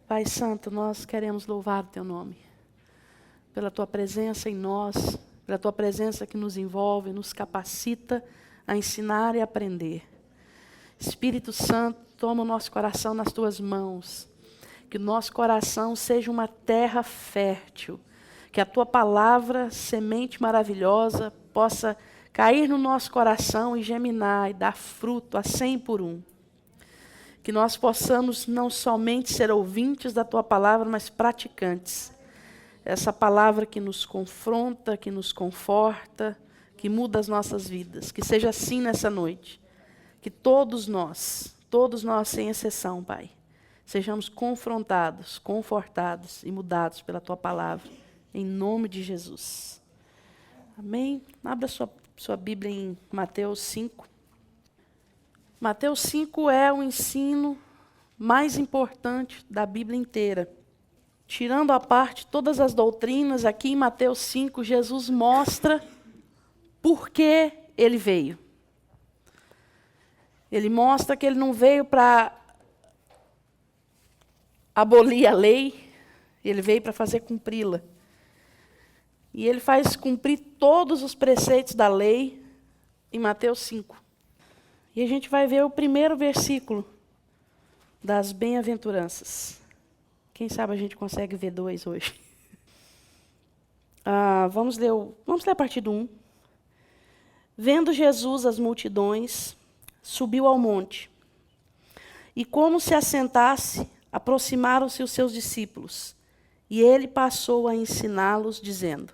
Pai Santo, nós queremos louvar o Teu nome, pela Tua presença em nós, pela Tua presença que nos envolve, nos capacita a ensinar e aprender. Espírito Santo, toma o nosso coração nas Tuas mãos, que o nosso coração seja uma terra fértil, que a Tua palavra, semente maravilhosa, possa cair no nosso coração e germinar e dar fruto a 100 por 1. Que nós possamos não somente ser ouvintes da Tua palavra, mas praticantes. Essa palavra que nos confronta, que nos conforta, que muda as nossas vidas. Que seja assim nessa noite. Que todos nós sem exceção, Pai, sejamos confrontados, confortados e mudados pela Tua palavra. Em nome de Jesus. Amém? Abra sua Bíblia em Mateus 5. Mateus 5 é o ensino mais importante da Bíblia inteira. Tirando à parte todas as doutrinas, aqui em Mateus 5, Jesus mostra por que ele veio. Ele mostra que ele não veio para abolir a lei, ele veio para fazer cumpri-la. E ele faz cumprir todos os preceitos da lei em Mateus 5. E a gente vai ver o primeiro versículo das bem-aventuranças. Quem sabe a gente consegue ver 2 hoje. Vamos ler a partir do 1. Vendo Jesus as multidões, subiu ao monte. E como se assentasse, aproximaram-se os seus discípulos. E ele passou a ensiná-los, dizendo: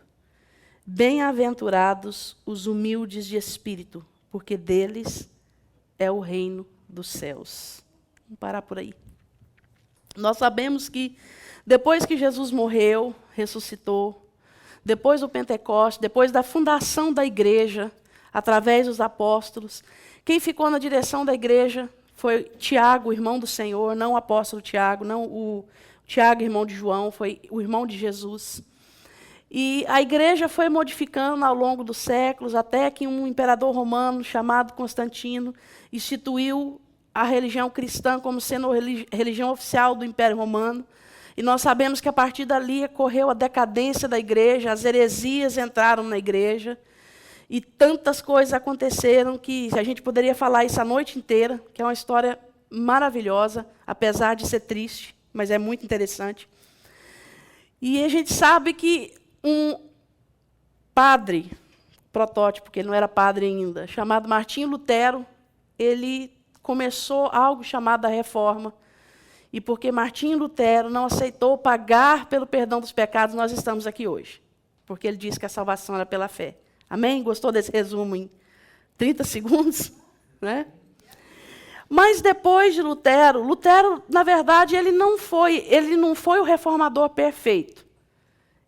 Bem-aventurados os humildes de espírito, porque deles é o reino dos céus. Vamos parar por aí. Nós sabemos que depois que Jesus morreu, ressuscitou, depois do Pentecostes, depois da fundação da igreja, através dos apóstolos, quem ficou na direção da igreja foi Tiago, irmão do Senhor, não o apóstolo Tiago, não o Tiago, irmão de João, foi o irmão de Jesus. E a igreja foi modificando ao longo dos séculos, até que um imperador romano chamado Constantino instituiu a religião cristã como sendo a religião oficial do Império Romano. E nós sabemos que a partir dali ocorreu a decadência da igreja, as heresias entraram na igreja, e tantas coisas aconteceram que a gente poderia falar isso a noite inteira, que é uma história maravilhosa, apesar de ser triste, mas é muito interessante. E a gente sabe que um padre, protótipo, que ele não era padre ainda, chamado Martinho Lutero, ele começou algo chamado a Reforma. E porque Martinho Lutero não aceitou pagar pelo perdão dos pecados, nós estamos aqui hoje. Porque ele disse que a salvação era pela fé. Amém? Gostou desse resumo em 30 segundos? Né? Mas depois de Lutero, na verdade, ele não foi o reformador perfeito.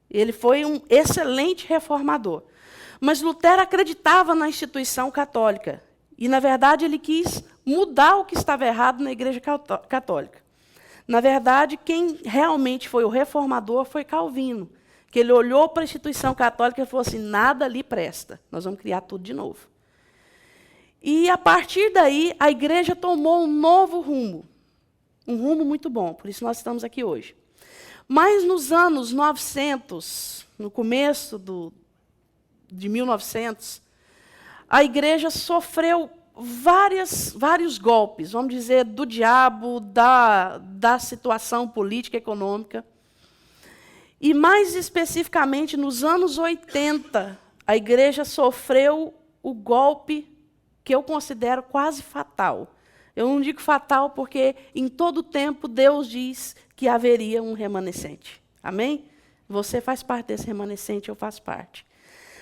Ele foi um excelente reformador. Mas Lutero acreditava na instituição católica. E, na verdade, ele quis mudar o que estava errado na Igreja Católica. Na verdade, quem realmente foi o reformador foi Calvino, que ele olhou para a instituição católica e falou assim: nada ali presta, nós vamos criar tudo de novo. E, a partir daí, a Igreja tomou um novo rumo. Um rumo muito bom, por isso nós estamos aqui hoje. Mas nos anos 900, no começo de 1900, a igreja sofreu vários golpes, vamos dizer, do diabo, da situação política e econômica. E, mais especificamente, nos anos 80, a igreja sofreu o golpe que eu considero quase fatal. Eu não digo fatal porque, em todo o tempo, Deus diz que haveria um remanescente. Amém? Você faz parte desse remanescente, eu faço parte.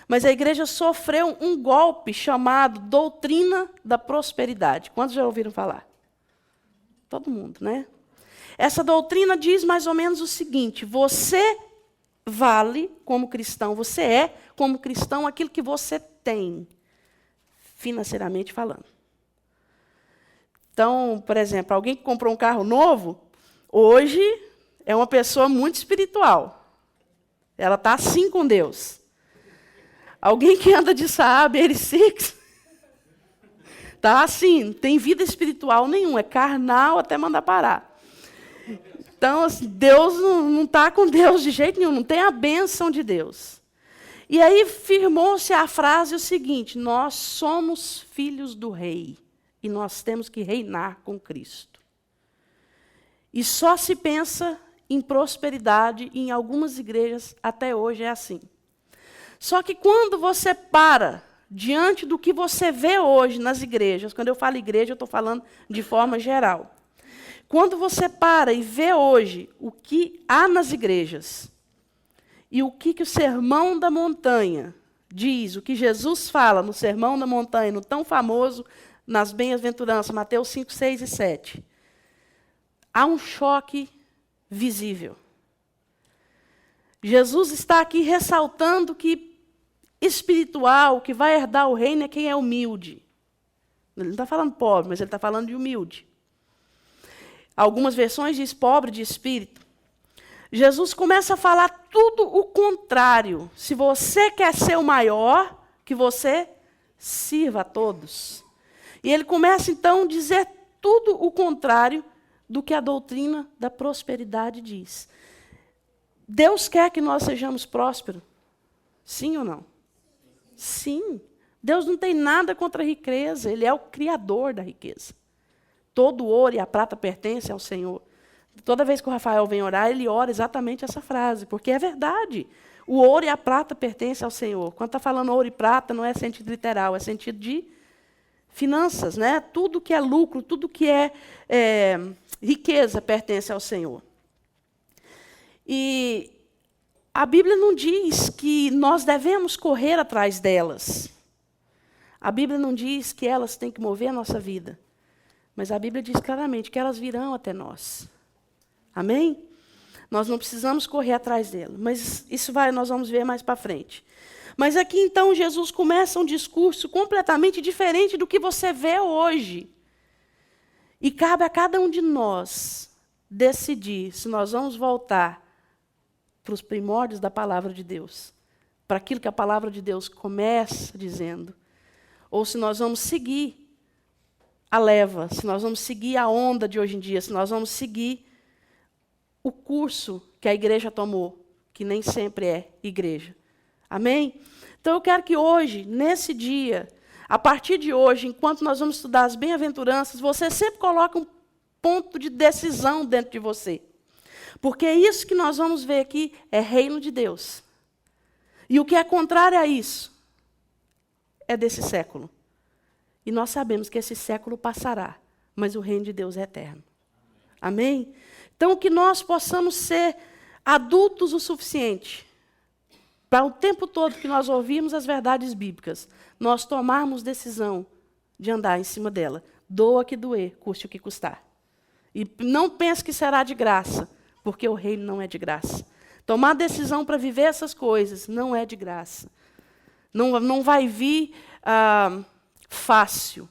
Mas a igreja sofreu um golpe chamado doutrina da prosperidade. Quantos já ouviram falar? Todo mundo, né? Essa doutrina diz mais ou menos o seguinte: você vale como cristão, você é como cristão aquilo que você tem, financeiramente falando. Então, por exemplo, alguém que comprou um carro novo, hoje é uma pessoa muito espiritual. Ela está assim com Deus. Alguém que anda de Saab, R6, está assim, não tem vida espiritual nenhuma, é carnal até mandar parar. Então, assim, Deus não está com Deus de jeito nenhum, não tem a bênção de Deus. E aí firmou-se a frase o seguinte: nós somos filhos do rei e nós temos que reinar com Cristo. E só se pensa em prosperidade, e em algumas igrejas até hoje é assim. Só que quando você para diante do que você vê hoje nas igrejas, quando eu falo igreja, eu estou falando de forma geral. Quando você para e vê hoje o que há nas igrejas, e o que o Sermão da Montanha diz, o que Jesus fala no Sermão da Montanha, no tão famoso, nas Bem-aventuranças, Mateus 5, 6 e 7, há um choque visível. Jesus está aqui ressaltando que espiritual, que vai herdar o reino é quem é humilde. Ele não está falando pobre, mas ele está falando de humilde. Algumas versões diz pobre de espírito. Jesus começa a falar tudo o contrário. Se você quer ser o maior, que você sirva a todos. E ele começa, então, a dizer tudo o contrário do que a doutrina da prosperidade diz. Deus quer que nós sejamos prósperos? Sim ou não? Sim. Deus não tem nada contra a riqueza, Ele é o criador da riqueza. Todo o ouro e a prata pertencem ao Senhor. Toda vez que o Rafael vem orar, ele ora exatamente essa frase, porque é verdade. O ouro e a prata pertencem ao Senhor. Quando está falando ouro e prata, não é sentido literal, é sentido de finanças, né? Tudo que é lucro, tudo que é riqueza pertence ao Senhor. E a Bíblia não diz que nós devemos correr atrás delas. A Bíblia não diz que elas têm que mover a nossa vida. Mas a Bíblia diz claramente que elas virão até nós. Amém? Nós não precisamos correr atrás dela. Mas isso nós vamos ver mais para frente. Mas aqui, então, Jesus começa um discurso completamente diferente do que você vê hoje. E cabe a cada um de nós decidir se nós vamos voltar para os primórdios da palavra de Deus, para aquilo que a palavra de Deus começa dizendo, ou se nós vamos seguir a leva, se nós vamos seguir a onda de hoje em dia, se nós vamos seguir o curso que a igreja tomou, que nem sempre é igreja. Amém? Então eu quero que hoje, nesse dia, a partir de hoje, enquanto nós vamos estudar as bem-aventuranças, você sempre coloque um ponto de decisão dentro de você. Porque isso que nós vamos ver aqui é reino de Deus. E o que é contrário a isso é desse século. E nós sabemos que esse século passará, mas o reino de Deus é eterno. Amém? Então, que nós possamos ser adultos o suficiente para o tempo todo que nós ouvirmos as verdades bíblicas, nós tomarmos decisão de andar em cima dela. Doa que doer, custe o que custar. E não pense que será de graça, porque o reino não é de graça. Tomar decisão para viver essas coisas não é de graça. Não vai vir fácil.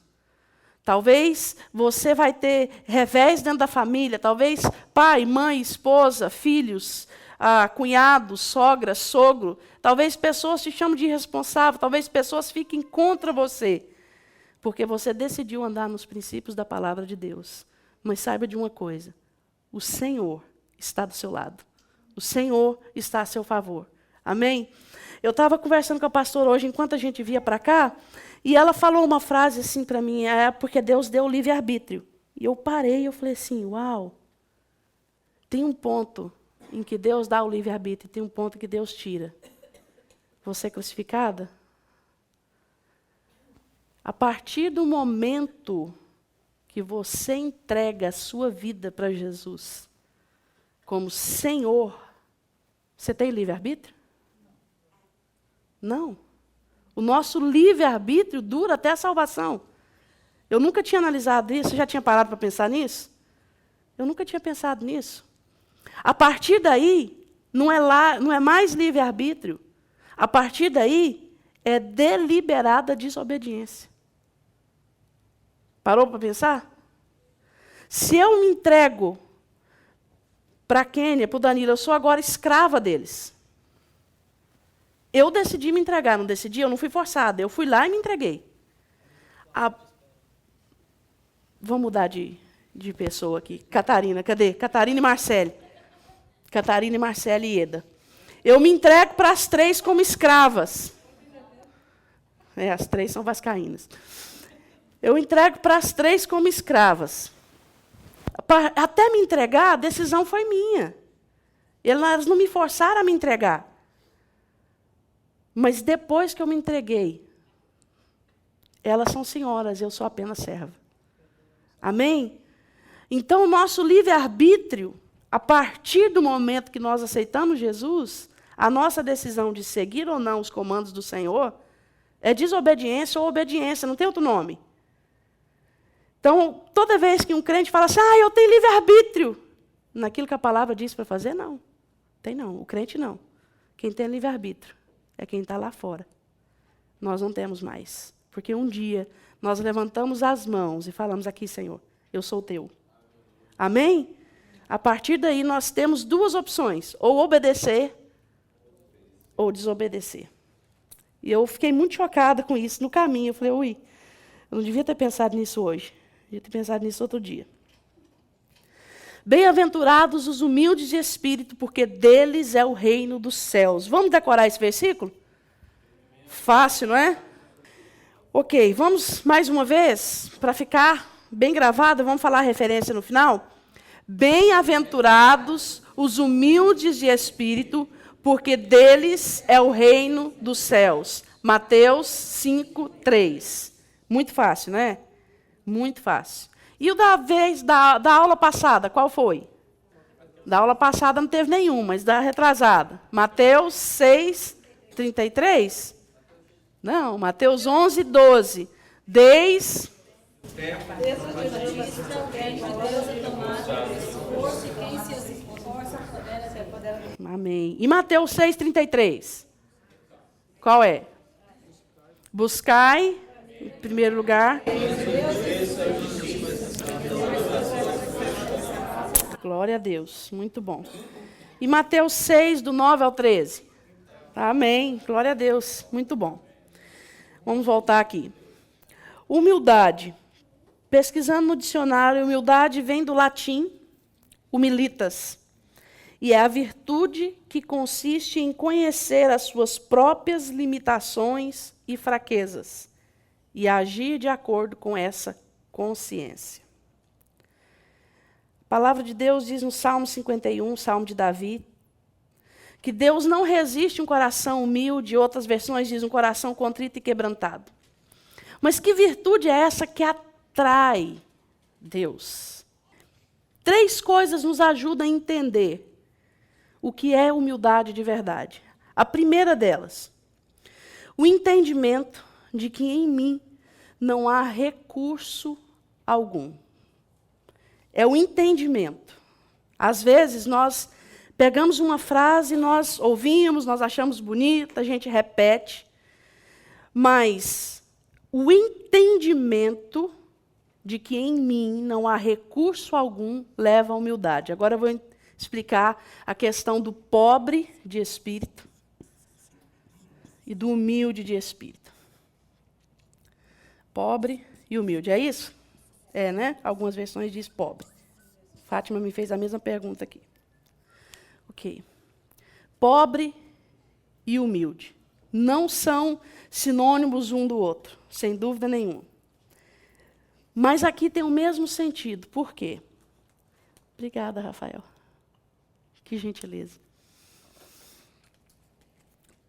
Talvez você vai ter revés dentro da família, talvez pai, mãe, esposa, filhos, cunhado, sogra, sogro. Talvez pessoas te chamem de irresponsável, talvez pessoas fiquem contra você, porque você decidiu andar nos princípios da palavra de Deus. Mas saiba de uma coisa, o Senhor está do seu lado. O Senhor está a seu favor. Amém? Eu estava conversando com a pastora hoje, enquanto a gente via para cá, e ela falou uma frase assim para mim, porque Deus deu o livre-arbítrio. E eu parei e eu falei assim, uau, tem um ponto em que Deus dá o livre-arbítrio, e tem um ponto que Deus tira. Você é crucificada? A partir do momento que você entrega a sua vida para Jesus, como Senhor, você tem livre-arbítrio? Não. O nosso livre-arbítrio dura até a salvação. Eu nunca tinha analisado isso. Você já tinha parado para pensar nisso? Eu nunca tinha pensado nisso. A partir daí, não é mais livre-arbítrio. A partir daí, é deliberada desobediência. Parou para pensar? Se eu me entrego para a Kênia, para o Danilo, eu sou agora escrava deles. Eu decidi me entregar, não decidi, eu não fui forçada. Eu fui lá e me entreguei. Vamos mudar de pessoa aqui. Catarina, cadê? Catarina e Marcele. Catarina, Marcela e Eda. Eu me entrego para as 3 como escravas. As 3 são vascaínas. Eu entrego para as 3 como escravas. Até me entregar, a decisão foi minha. Elas não me forçaram a me entregar. Mas depois que eu me entreguei, elas são senhoras, eu sou apenas serva. Amém? Então, o nosso livre-arbítrio, a partir do momento que nós aceitamos Jesus, a nossa decisão de seguir ou não os comandos do Senhor é desobediência ou obediência, não tem outro nome. Então, toda vez que um crente fala assim, eu tenho livre-arbítrio, naquilo que a palavra diz para fazer, não. Tem não, o crente não. Quem tem livre-arbítrio é quem está lá fora. Nós não temos mais. Porque um dia nós levantamos as mãos e falamos aqui, Senhor, eu sou teu. Amém? A partir daí nós temos 2 opções, ou obedecer ou desobedecer. E eu fiquei muito chocada com isso no caminho. Eu falei, eu não devia ter pensado nisso hoje. Devia ter pensado nisso outro dia. Bem-aventurados os humildes de espírito, porque deles é o reino dos céus. Vamos decorar esse versículo? Fácil, não é? Ok, vamos mais uma vez, para ficar bem gravado, vamos falar a referência no final? Bem-aventurados os humildes de espírito, porque deles é o reino dos céus. Mateus 5:3. Muito fácil, né? Muito fácil. E o da aula passada, qual foi? Da aula passada não teve nenhum, mas da retrasada. Mateus 6:33? Não, Mateus 11:12. Amém. E Mateus 6:33? Qual é? Buscai, em primeiro lugar. Glória a Deus, muito bom. E Mateus 6, do 9 ao 13? Amém, glória a Deus, muito bom. Vamos voltar aqui. Humildade. Pesquisando no dicionário, humildade vem do latim humilitas. E é a virtude que consiste em conhecer as suas próprias limitações e fraquezas e agir de acordo com essa consciência. A palavra de Deus diz no Salmo 51, Salmo de Davi, que Deus não resiste um coração humilde, outras versões dizem um coração contrito e quebrantado. Mas que virtude é essa que atrai Deus? 3 coisas nos ajudam a entender o que é humildade de verdade. A primeira delas, o entendimento de que em mim não há recurso algum. É o entendimento. Às vezes, nós pegamos uma frase, nós ouvimos, nós achamos bonita, a gente repete, mas o entendimento de que em mim não há recurso algum leva à humildade. Agora eu vou explicar a questão do pobre de espírito e do humilde de espírito. Pobre e humilde, é isso? É, né? Algumas versões diz pobre. Fátima me fez a mesma pergunta aqui. Ok. Pobre e humilde não são sinônimos um do outro, sem dúvida nenhuma. Mas aqui tem o mesmo sentido. Por quê? Obrigada, Rafael. Que gentileza.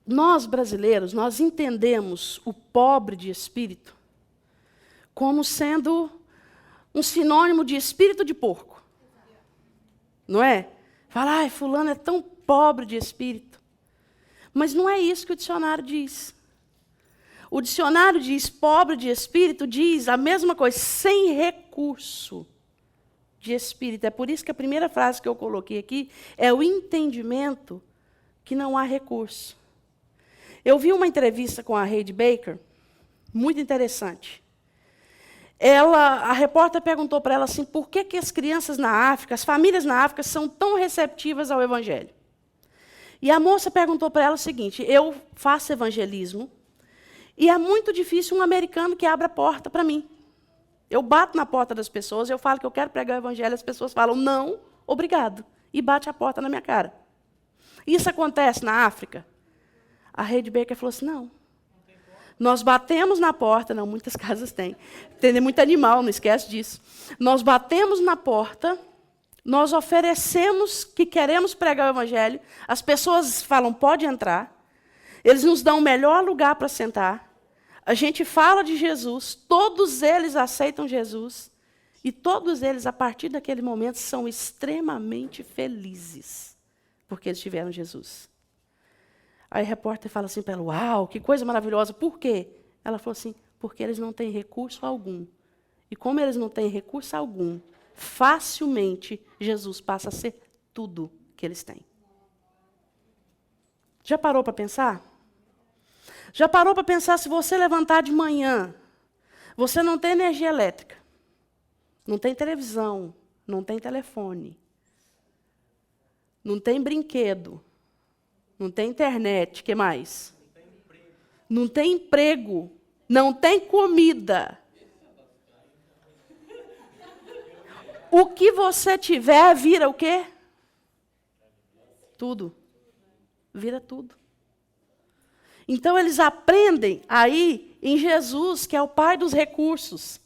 Nós, brasileiros, nós entendemos o pobre de espírito como sendo um sinônimo de espírito de porco. Não é? Fala, ai, fulano é tão pobre de espírito. Mas não é isso que o dicionário diz. O dicionário diz pobre de espírito, diz a mesma coisa, sem recurso de espírito. É por isso que a primeira frase que eu coloquei aqui é o entendimento que não há recurso. Eu vi uma entrevista com a Heidi Baker, muito interessante. A repórter perguntou para ela assim, por que as crianças na África, as famílias na África, são tão receptivas ao Evangelho? E a moça perguntou para ela o seguinte, eu faço evangelismo, e é muito difícil um americano que abra a porta para mim. Eu bato na porta das pessoas, eu falo que eu quero pregar o Evangelho, as pessoas falam, não, obrigado. e bate a porta na minha cara. Isso acontece na África? A Rede Baker falou assim, não. Nós batemos na porta, não, muitas casas têm. Tem muito animal, não esquece disso. Nós batemos na porta, nós oferecemos que queremos pregar o evangelho, as pessoas falam, pode entrar, eles nos dão o melhor lugar para sentar, a gente fala de Jesus, todos eles aceitam Jesus, e todos eles, a partir daquele momento, são extremamente felizes, porque eles tiveram Jesus. Aí o repórter fala assim para ela, uau, que coisa maravilhosa, por quê? Ela falou assim, porque eles não têm recurso algum. E como eles não têm recurso algum, facilmente Jesus passa a ser tudo que eles têm. Já parou para pensar? Já parou para pensar se você levantar de manhã, você não tem energia elétrica, não tem televisão, não tem telefone, não tem brinquedo, não tem internet, o que mais? Não tem emprego, não tem comida. O que você tiver vira o quê? Tudo. Vira tudo. Então eles aprendem aí em Jesus, que é o Pai dos recursos.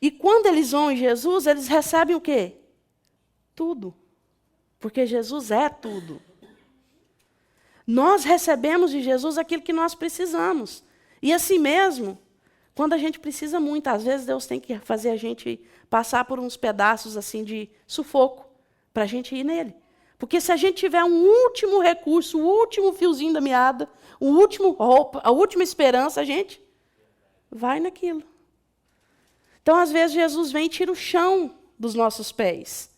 E quando eles vão em Jesus, eles recebem o quê? Tudo. Porque Jesus é tudo. Nós recebemos de Jesus aquilo que nós precisamos. E assim mesmo, quando a gente precisa muito, às vezes Deus tem que fazer a gente passar por uns pedaços assim de sufoco, para a gente ir nele. Porque se a gente tiver um último recurso, o último fiozinho da meada, o último roupa, a última esperança, a gente vai naquilo. Então, às vezes, Jesus vem e tira o chão dos nossos pés.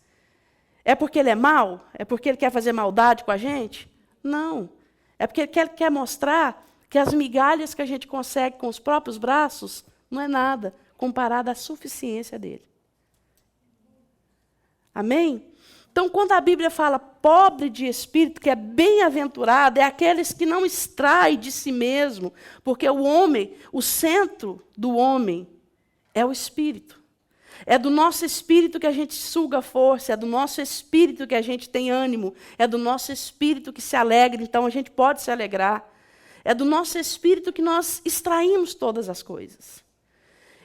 É porque ele é mau? É porque ele quer fazer maldade com a gente? Não. É porque ele quer mostrar que as migalhas que a gente consegue com os próprios braços não é nada comparado à suficiência dele. Amém? Então, quando a Bíblia fala pobre de espírito, que é bem-aventurado, é aqueles que não extraem de si mesmo, porque o homem, o centro do homem é o espírito. É do nosso espírito que a gente suga força, é do nosso espírito que a gente tem ânimo, é do nosso espírito que se alegra, então a gente pode se alegrar. É do nosso espírito que nós extraímos todas as coisas.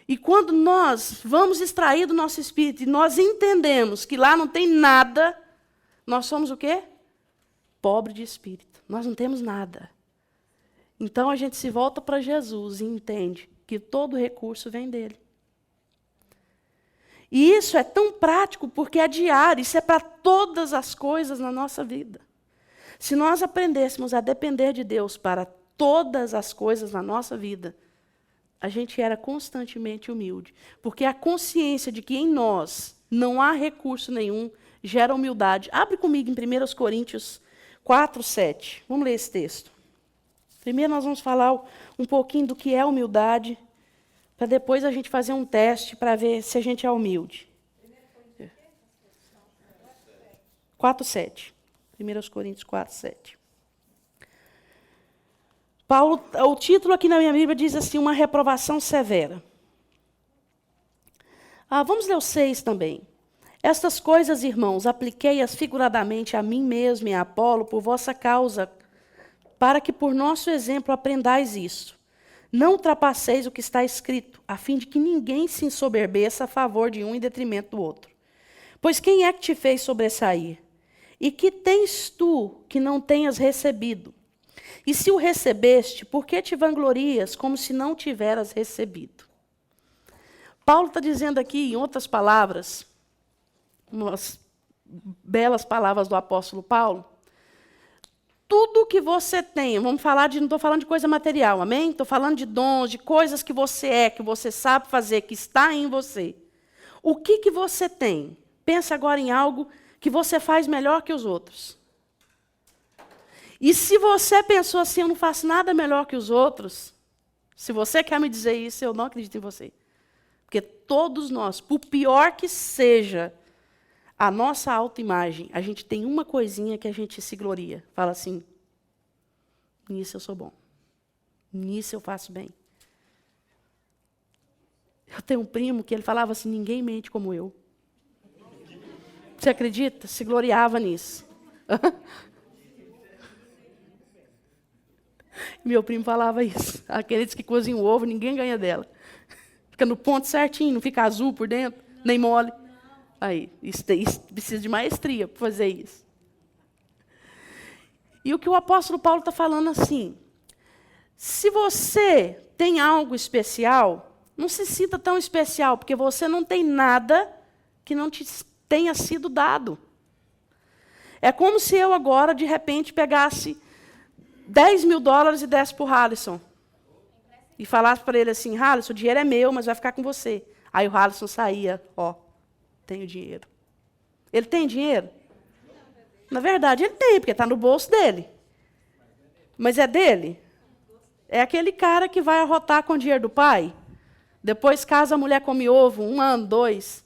E quando nós vamos extrair do nosso espírito e nós entendemos que lá não tem nada, nós somos o quê? Pobre de espírito. Nós não temos nada. Então a gente se volta para Jesus e entende que todo recurso vem dele. E isso é tão prático porque é diário, isso é para todas as coisas na nossa vida. Se nós aprendêssemos a depender de Deus para todas as coisas na nossa vida, a gente era constantemente humilde. Porque a consciência de que em nós não há recurso nenhum gera humildade. Abre comigo em 1 Coríntios 4, 7. Vamos ler esse texto. Primeiro nós vamos falar um pouquinho do que é humildade, para depois a gente fazer um teste para ver se a gente é humilde. 4, 7. 1 Coríntios 4, 7. Paulo, o título aqui na minha Bíblia diz assim, uma reprovação severa. Vamos ler o 6 também. Estas coisas, irmãos, apliquei-as figuradamente a mim mesmo e a Apolo por vossa causa, para que por nosso exemplo aprendais isso. Não ultrapasseis o que está escrito, a fim de que ninguém se ensoberbeça a favor de um em detrimento do outro. Pois quem é que te fez sobressair? E que tens tu que não tenhas recebido? E se o recebeste, por que te vanglorias como se não tiveras recebido? Paulo está dizendo aqui, em outras palavras, umas belas palavras do apóstolo Paulo, tudo que você tem, vamos falar não estou falando de coisa material, amém? Estou falando de dons, de coisas que você é, que você sabe fazer, que está em você. O que você tem? Pensa agora em algo que você faz melhor que os outros. E se você pensou assim, eu não faço nada melhor que os outros, se você quer me dizer isso, eu não acredito em você. Porque todos nós, por pior que seja a nossa autoimagem, a gente tem uma coisinha que a gente se gloria. Fala assim, nisso eu sou bom. Nisso eu faço bem. Eu tenho um primo que ele falava assim, ninguém mente como eu. Você acredita? Se gloriava nisso. Meu primo falava isso. Aqueles que cozinham o ovo, ninguém ganha dela. Fica no ponto certinho, não fica azul por dentro, nem mole. Aí, isso precisa de maestria para fazer isso. E o que o apóstolo Paulo está falando assim, se você tem algo especial, não se sinta tão especial, porque você não tem nada que não te tenha sido dado. É como se eu agora, de repente, pegasse $10.000 e desse para o Halisson. E falasse para ele assim, Halisson, o dinheiro é meu, mas vai ficar com você. Aí o Halisson saía, ó, tenho dinheiro. Ele tem dinheiro? Na verdade, ele tem, porque está no bolso dele. Mas é dele? É aquele cara que vai arrotar com o dinheiro do pai. Depois casa, a mulher come ovo, 1 ano, 2.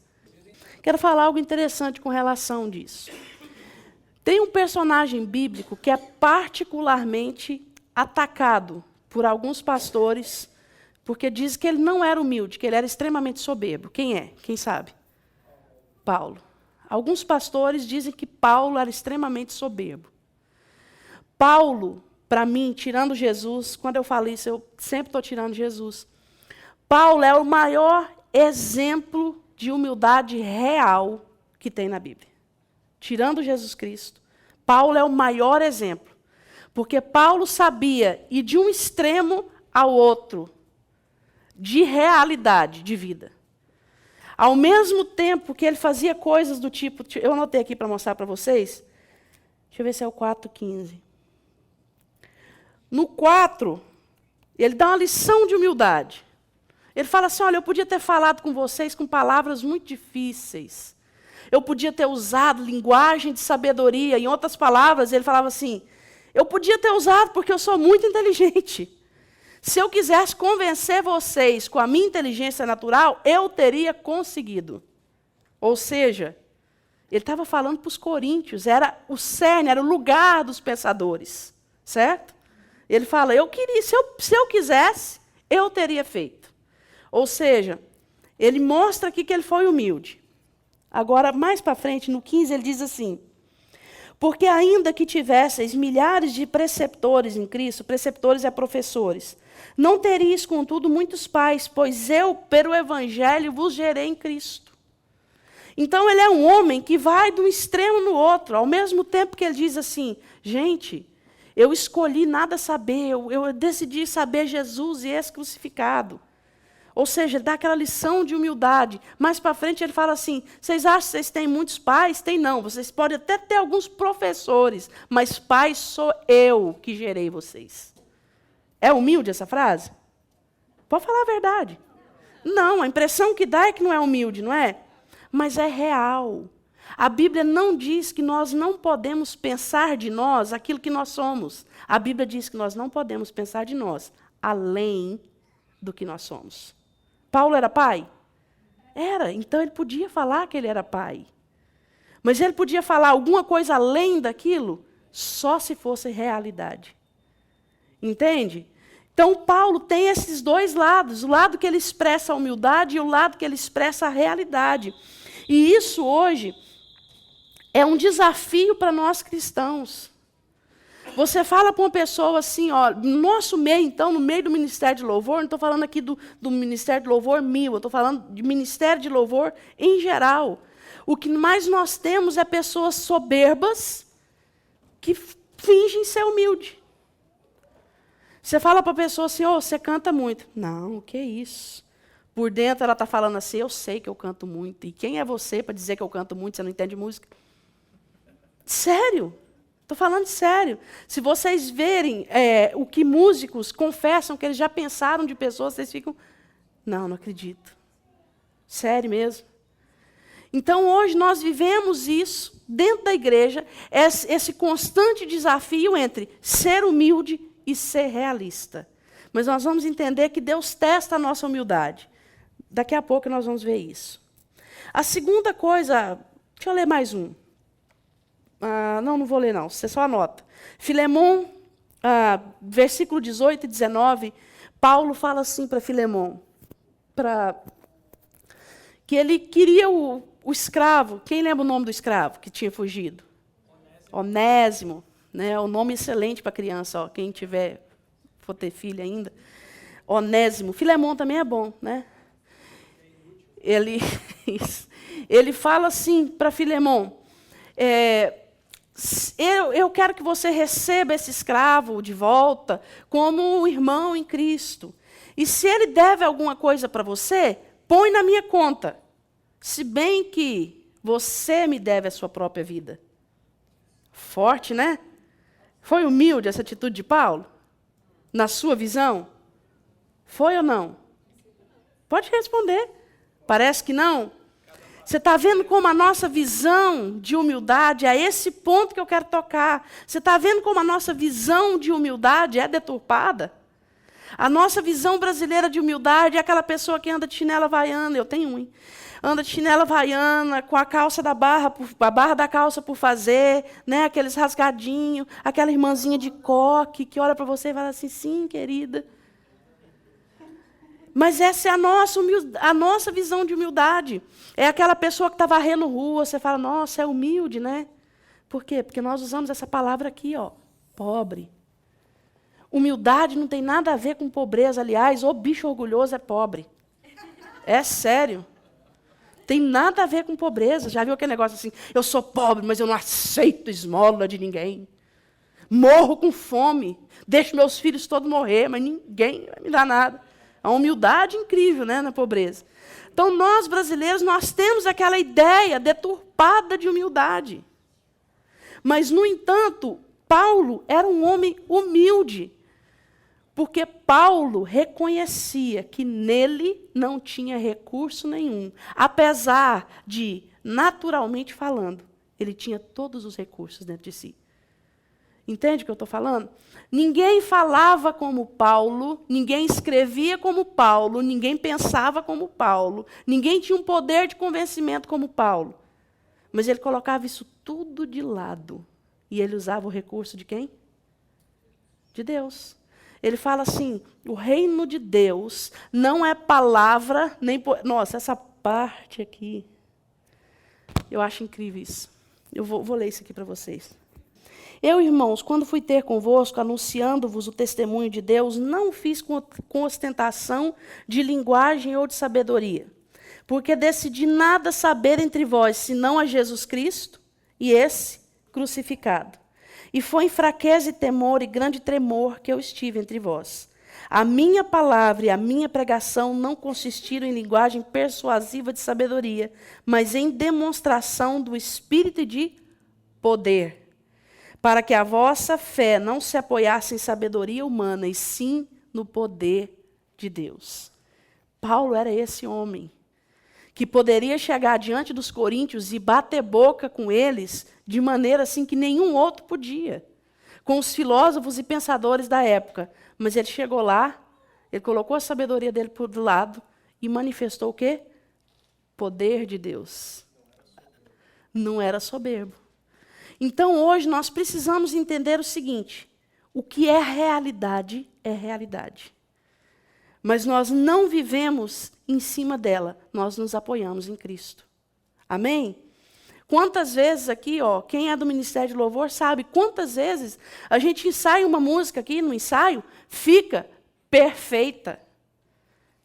Quero falar algo interessante com relação disso. Tem um personagem bíblico que é particularmente atacado por alguns pastores, porque diz que ele não era humilde, que ele era extremamente soberbo. Quem é? Quem sabe? Paulo. Alguns pastores dizem que Paulo era extremamente soberbo. Paulo, para mim, tirando Jesus, quando eu falo isso, eu sempre estou tirando Jesus. Paulo é o maior exemplo de humildade real que tem na Bíblia. Tirando Jesus Cristo, Paulo é o maior exemplo. Porque Paulo sabia ir de um extremo ao outro, de realidade, de vida. Ao mesmo tempo que ele fazia coisas do tipo, eu anotei aqui para mostrar para vocês, deixa eu ver se é o 4:15. No 4, ele dá uma lição de humildade. Ele fala assim, olha, eu podia ter falado com vocês com palavras muito difíceis. Eu podia ter usado linguagem de sabedoria. Em outras palavras, ele falava assim, eu podia ter usado porque eu sou muito inteligente. Se eu quisesse convencer vocês com a minha inteligência natural, eu teria conseguido. Ou seja, ele estava falando para os coríntios, era o cerne, era o lugar dos pensadores. Certo? Ele fala, eu queria, se eu quisesse, eu teria feito. Ou seja, ele mostra aqui que ele foi humilde. Agora, mais para frente, no 15, ele diz assim, porque ainda que tivesseis milhares de preceptores em Cristo, preceptores é professores, não teríeis, contudo, muitos pais, pois eu, pelo Evangelho, vos gerei em Cristo. Então, ele é um homem que vai de um extremo no outro, ao mesmo tempo que ele diz assim, gente, eu escolhi nada saber, eu decidi saber Jesus e esse crucificado. Ou seja, ele dá aquela lição de humildade. Mais para frente ele fala assim, vocês acham que vocês têm muitos pais? Tem não, vocês podem até ter alguns professores, mas pai sou eu que gerei vocês. É humilde essa frase? Pode falar a verdade. Não, a impressão que dá é que não é humilde, não é? Mas é real. A Bíblia não diz que nós não podemos pensar de nós aquilo que nós somos. A Bíblia diz que nós não podemos pensar de nós além do que nós somos. Paulo era pai? Era, então ele podia falar que ele era pai. Mas ele podia falar alguma coisa além daquilo só se fosse realidade. Entende? Então, Paulo tem esses dois lados, o lado que ele expressa a humildade e o lado que ele expressa a realidade. E isso hoje é um desafio para nós cristãos. Você fala para uma pessoa assim, ó, no nosso meio, então, no meio do ministério de louvor, não estou falando aqui do ministério de louvor eu estou falando de ministério de louvor em geral. O que mais nós temos é pessoas soberbas que fingem ser humilde. Você fala para a pessoa assim, oh, você canta muito. Não, o que é isso? Por dentro ela está falando assim, eu sei que eu canto muito. E quem é você para dizer que eu canto muito, você não entende música? Sério? Estou falando sério. Se vocês verem o que músicos confessam que eles já pensaram de pessoas, vocês ficam, não acredito. Sério mesmo. Então, hoje nós vivemos isso, dentro da igreja, esse constante desafio entre ser humilde e ser realista. Mas nós vamos entender que Deus testa a nossa humildade. Daqui a pouco nós vamos ver isso. A segunda coisa, deixa eu ler mais um. Não vou ler não, você só anota. Filemon, versículo 18 e 19, Paulo fala assim para Filemon, que ele queria o escravo, quem lembra o nome do escravo que tinha fugido? Onésimo, né? O nome excelente para criança, ó, quem for ter filho ainda. Onésimo. Filemão também é bom, né? Ele fala assim para Filemão, eu quero que você receba esse escravo de volta como um irmão em Cristo. E se ele deve alguma coisa para você, põe na minha conta. Se bem que você me deve a sua própria vida. Forte, né? Foi humilde essa atitude de Paulo? Na sua visão? Foi ou não? Pode responder. Parece que não? Você está vendo como a nossa visão de humildade, é esse ponto que eu quero tocar. Você está vendo como a nossa visão de humildade é deturpada? A nossa visão brasileira de humildade é aquela pessoa que anda de chinela havaiana, eu tenho um, hein? Anda de chinela havaiana, com a barra da calça por fazer, né? Aqueles rasgadinhos, aquela irmãzinha de coque que olha para você e fala assim, sim, querida. Mas essa é a nossa visão de humildade. É aquela pessoa que está varrendo rua, você fala, nossa, é humilde, né? Por quê? Porque nós usamos essa palavra aqui, ó, pobre. Humildade não tem nada a ver com pobreza, aliás, o bicho orgulhoso é pobre. É sério. Tem nada a ver com pobreza. Já viu aquele negócio assim, eu sou pobre, mas eu não aceito esmola de ninguém. Morro com fome, deixo meus filhos todos morrer, mas ninguém vai me dar nada. A humildade incrível, né, na pobreza. Então, nós brasileiros, nós temos aquela ideia deturpada de humildade. Mas, no entanto, Paulo era um homem humilde, porque Paulo reconhecia que nele não tinha recurso nenhum, apesar de, naturalmente falando, ele tinha todos os recursos dentro de si. Entende o que eu estou falando? Ninguém falava como Paulo, ninguém escrevia como Paulo, ninguém pensava como Paulo, ninguém tinha um poder de convencimento como Paulo. Mas ele colocava isso tudo de lado. E ele usava o recurso de quem? De Deus. Ele fala assim, o reino de Deus não é palavra, nem... Nossa, essa parte aqui, eu acho incrível isso. Eu vou ler isso aqui para vocês. Eu, irmãos, quando fui ter convosco, anunciando-vos o testemunho de Deus, não fiz com ostentação de linguagem ou de sabedoria, porque decidi nada saber entre vós, senão a Jesus Cristo e esse crucificado. E foi em fraqueza e temor e grande tremor que eu estive entre vós. A minha palavra e a minha pregação não consistiram em linguagem persuasiva de sabedoria, mas em demonstração do Espírito e de poder, para que a vossa fé não se apoiasse em sabedoria humana, e sim no poder de Deus. Paulo era esse homem que poderia chegar diante dos coríntios e bater boca com eles de maneira assim que nenhum outro podia, com os filósofos e pensadores da época. Mas ele chegou lá, ele colocou a sabedoria dele por lado e manifestou o quê? Poder de Deus. Não era soberbo. Então, hoje, nós precisamos entender o seguinte, o que é realidade é realidade. Mas nós não vivemos em cima dela, nós nos apoiamos em Cristo. Amém? Quantas vezes aqui, ó, quem é do Ministério de Louvor sabe, quantas vezes a gente ensaia uma música aqui no ensaio, fica perfeita.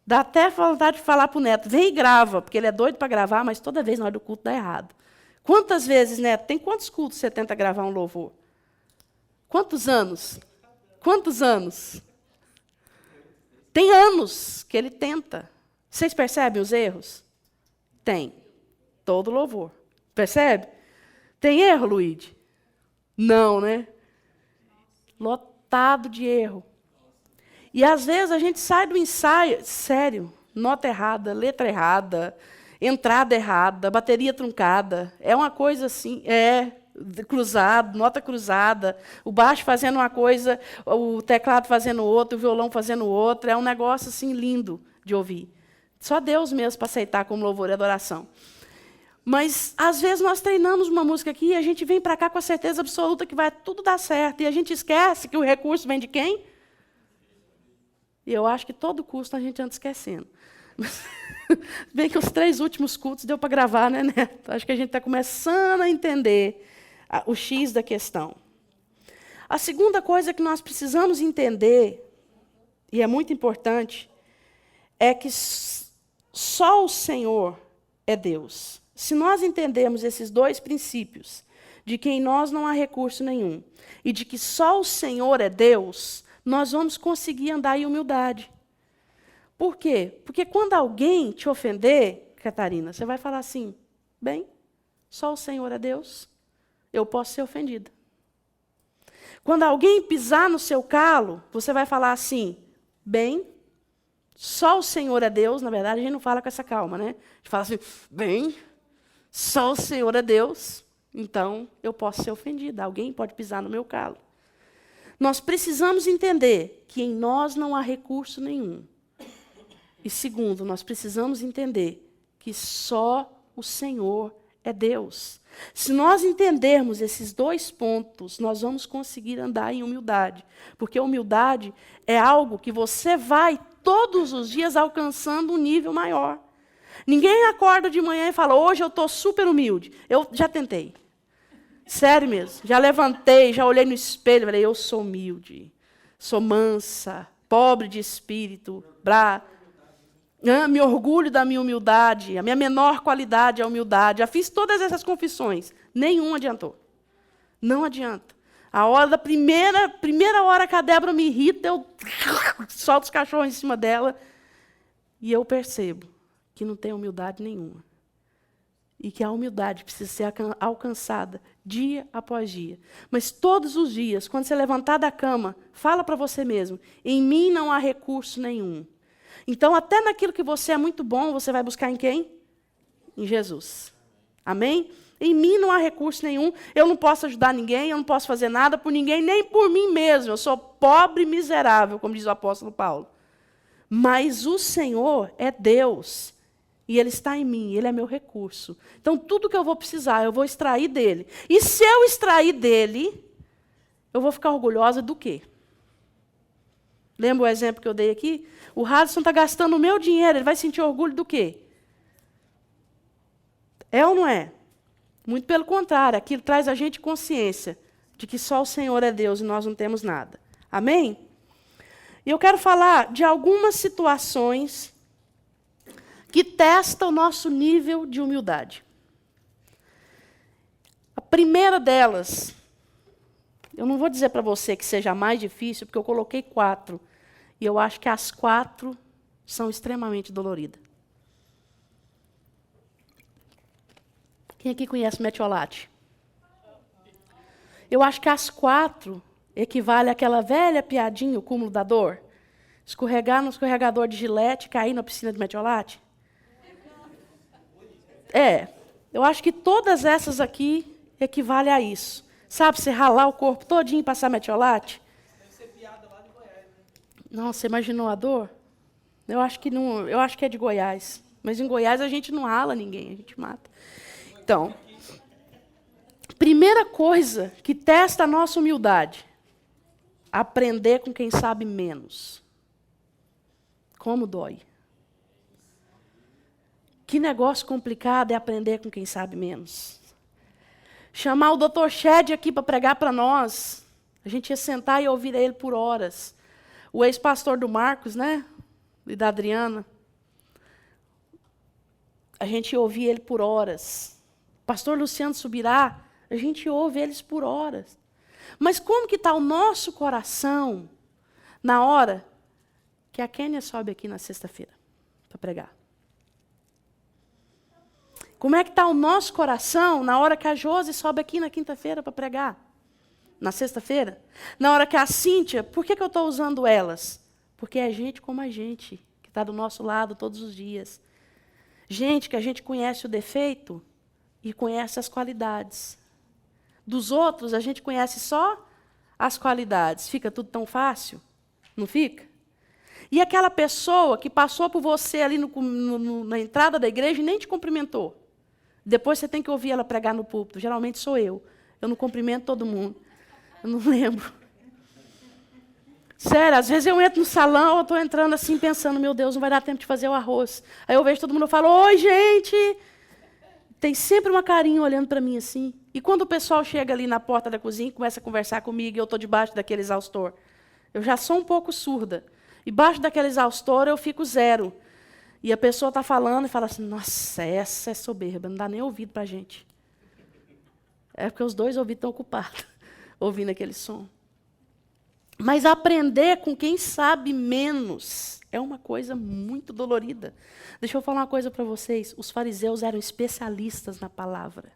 Dá até vontade de falar para o Neto, vem e grava, porque ele é doido para gravar, mas toda vez na hora do culto dá errado. Quantas vezes, Neto, tem quantos cultos você tenta gravar um louvor? Quantos anos? Quantos anos? Tem anos que ele tenta. Vocês percebem os erros? Tem. Todo louvor. Percebe? Tem erro, Luíde? Não, né? Lotado de erro. E às vezes a gente sai do ensaio, sério, nota errada, letra errada, entrada errada, bateria truncada. É uma coisa assim, cruzado, nota cruzada, o baixo fazendo uma coisa, o teclado fazendo outra, o violão fazendo outra. É um negócio assim lindo de ouvir. Só Deus mesmo para aceitar como louvor e adoração. Mas, às vezes, nós treinamos uma música aqui e a gente vem para cá com a certeza absoluta que vai tudo dar certo. E a gente esquece que o recurso vem de quem? E eu acho que todo custo a gente anda esquecendo. Bem que os 3 últimos cultos deu para gravar, né, Neto? Acho que a gente está começando a entender o X da questão. A segunda coisa que nós precisamos entender, e é muito importante, é que só o Senhor é Deus. Se nós entendermos esses 2 princípios, de que em nós não há recurso nenhum, e de que só o Senhor é Deus, nós vamos conseguir andar em humildade. Por quê? Porque quando alguém te ofender, Catarina, você vai falar assim, bem, só o Senhor é Deus, eu posso ser ofendida. Quando alguém pisar no seu calo, você vai falar assim, bem, só o Senhor é Deus. Na verdade, a gente não fala com essa calma, né? A gente fala assim, bem, só o Senhor é Deus, então eu posso ser ofendida. Alguém pode pisar no meu calo. Nós precisamos entender que em nós não há recurso nenhum. E segundo, nós precisamos entender que só o Senhor é Deus. Se nós entendermos esses 2 pontos, nós vamos conseguir andar em humildade. Porque humildade é algo que você vai todos os dias alcançando um nível maior. Ninguém acorda de manhã e fala, hoje eu estou super humilde. Eu já tentei. Sério mesmo. Já levantei, já olhei no espelho e falei, eu sou humilde. Sou mansa, pobre de espírito, me orgulho da minha humildade, a minha menor qualidade é a humildade. Já fiz todas essas confissões. Nenhum adiantou. Não adianta. A hora da primeira hora que a Débora me irrita, eu solto os cachorros em cima dela e eu percebo que não tem humildade nenhuma. E que a humildade precisa ser alcançada dia após dia. Mas todos os dias, quando você levantar da cama, fala para você mesmo, em mim não há recurso nenhum. Então, até naquilo que você é muito bom, você vai buscar em quem? Em Jesus. Amém? Em mim não há recurso nenhum, eu não posso ajudar ninguém, eu não posso fazer nada por ninguém, nem por mim mesmo. Eu sou pobre e miserável, como diz o apóstolo Paulo. Mas o Senhor é Deus, e Ele está em mim, Ele é meu recurso. Então, tudo que eu vou precisar, eu vou extrair dEle. E se eu extrair dEle, eu vou ficar orgulhosa do quê? Lembra o exemplo que eu dei aqui? O Radisson está gastando o meu dinheiro, ele vai sentir orgulho do quê? É ou não é? Muito pelo contrário, aquilo traz a gente consciência de que só o Senhor é Deus e nós não temos nada. Amém? E eu quero falar de algumas situações que testam o nosso nível de humildade. A primeira delas, eu não vou dizer para você que seja a mais difícil, porque eu coloquei 4. E eu acho que as 4 são extremamente doloridas. Quem aqui conhece metiolate? Eu acho que as 4 equivale àquela velha piadinha, o cúmulo da dor. Escorregar no escorregador de Gillette, cair na piscina de metiolate. Eu acho que todas essas aqui equivalem a isso. Sabe, você ralar o corpo todinho e passar metiolate? Deve ser piada lá de Goiás, né? Não, você imaginou a dor? Eu acho que não, eu acho que é de Goiás. Mas em Goiás a gente não rala ninguém, a gente mata. Então, primeira coisa que testa a nossa humildade, aprender com quem sabe menos. Como dói. Que negócio complicado é aprender com quem sabe menos. Chamar o Dr. Shed aqui para pregar para nós. A gente ia sentar e ouvir ele por horas. O ex-pastor do Marcos, né? E da Adriana. A gente ouvia ele por horas. Pastor Luciano Subirá, a gente ouve eles por horas. Mas como que está o nosso coração na hora que a Kênia sobe aqui na sexta-feira para pregar? Como é que está o nosso coração na hora que a Josi sobe aqui na quinta-feira para pregar? Na sexta-feira? Na hora que a Cíntia, por que eu estou usando elas? Porque é gente como a gente, que está do nosso lado todos os dias. Gente que a gente conhece o defeito e conhece as qualidades. Dos outros, a gente conhece só as qualidades. Fica tudo tão fácil? Não fica? E aquela pessoa que passou por você ali na entrada da igreja e nem te cumprimentou. Depois você tem que ouvir ela pregar no púlpito. Geralmente sou eu. Eu não cumprimento todo mundo. Eu não lembro. Sério, às vezes eu entro no salão, eu estou entrando assim, pensando, meu Deus, não vai dar tempo de fazer o arroz. Aí eu vejo todo mundo e falo, oi, gente! Tem sempre uma carinha olhando para mim assim. E quando o pessoal chega ali na porta da cozinha e começa a conversar comigo, e eu estou debaixo daquele exaustor, eu já sou um pouco surda. Debaixo daquele exaustor, eu fico zero. E a pessoa está falando e fala assim, nossa, essa é soberba, não dá nem ouvido para a gente. É porque os dois ouvidos estão ocupados, ouvindo aquele som. Mas aprender com quem sabe menos é uma coisa muito dolorida. Deixa eu falar uma coisa para vocês. Os fariseus eram especialistas na palavra.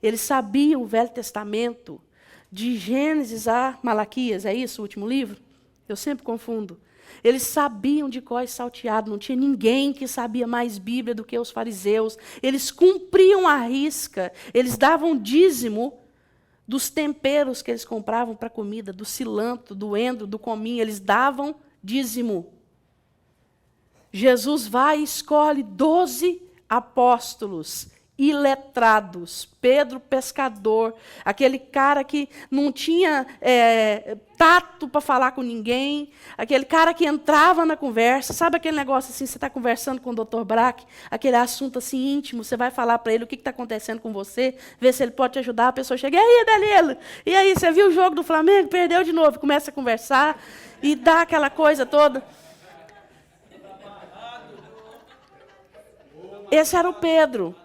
Eles sabiam o Velho Testamento, de Gênesis a Malaquias, é isso o último livro? Eu sempre confundo. Eles sabiam de cor e salteado, não tinha ninguém que sabia mais Bíblia do que os fariseus. Eles cumpriam a risca, eles davam dízimo dos temperos que eles compravam para a comida, do cilantro, do endro, do cominho, eles davam dízimo. Jesus vai e escolhe 12 apóstolos iletrados. Pedro, pescador, aquele cara que não tinha tato para falar com ninguém, aquele cara que entrava na conversa. Sabe aquele negócio assim, você está conversando com o Dr. Brack, aquele assunto assim íntimo, você vai falar para ele o que está acontecendo com você, ver se ele pode te ajudar, a pessoa chega, e aí, Danilo? E aí, você viu o jogo do Flamengo? Perdeu de novo. Começa a conversar e dá aquela coisa toda. Esse era o Pedro.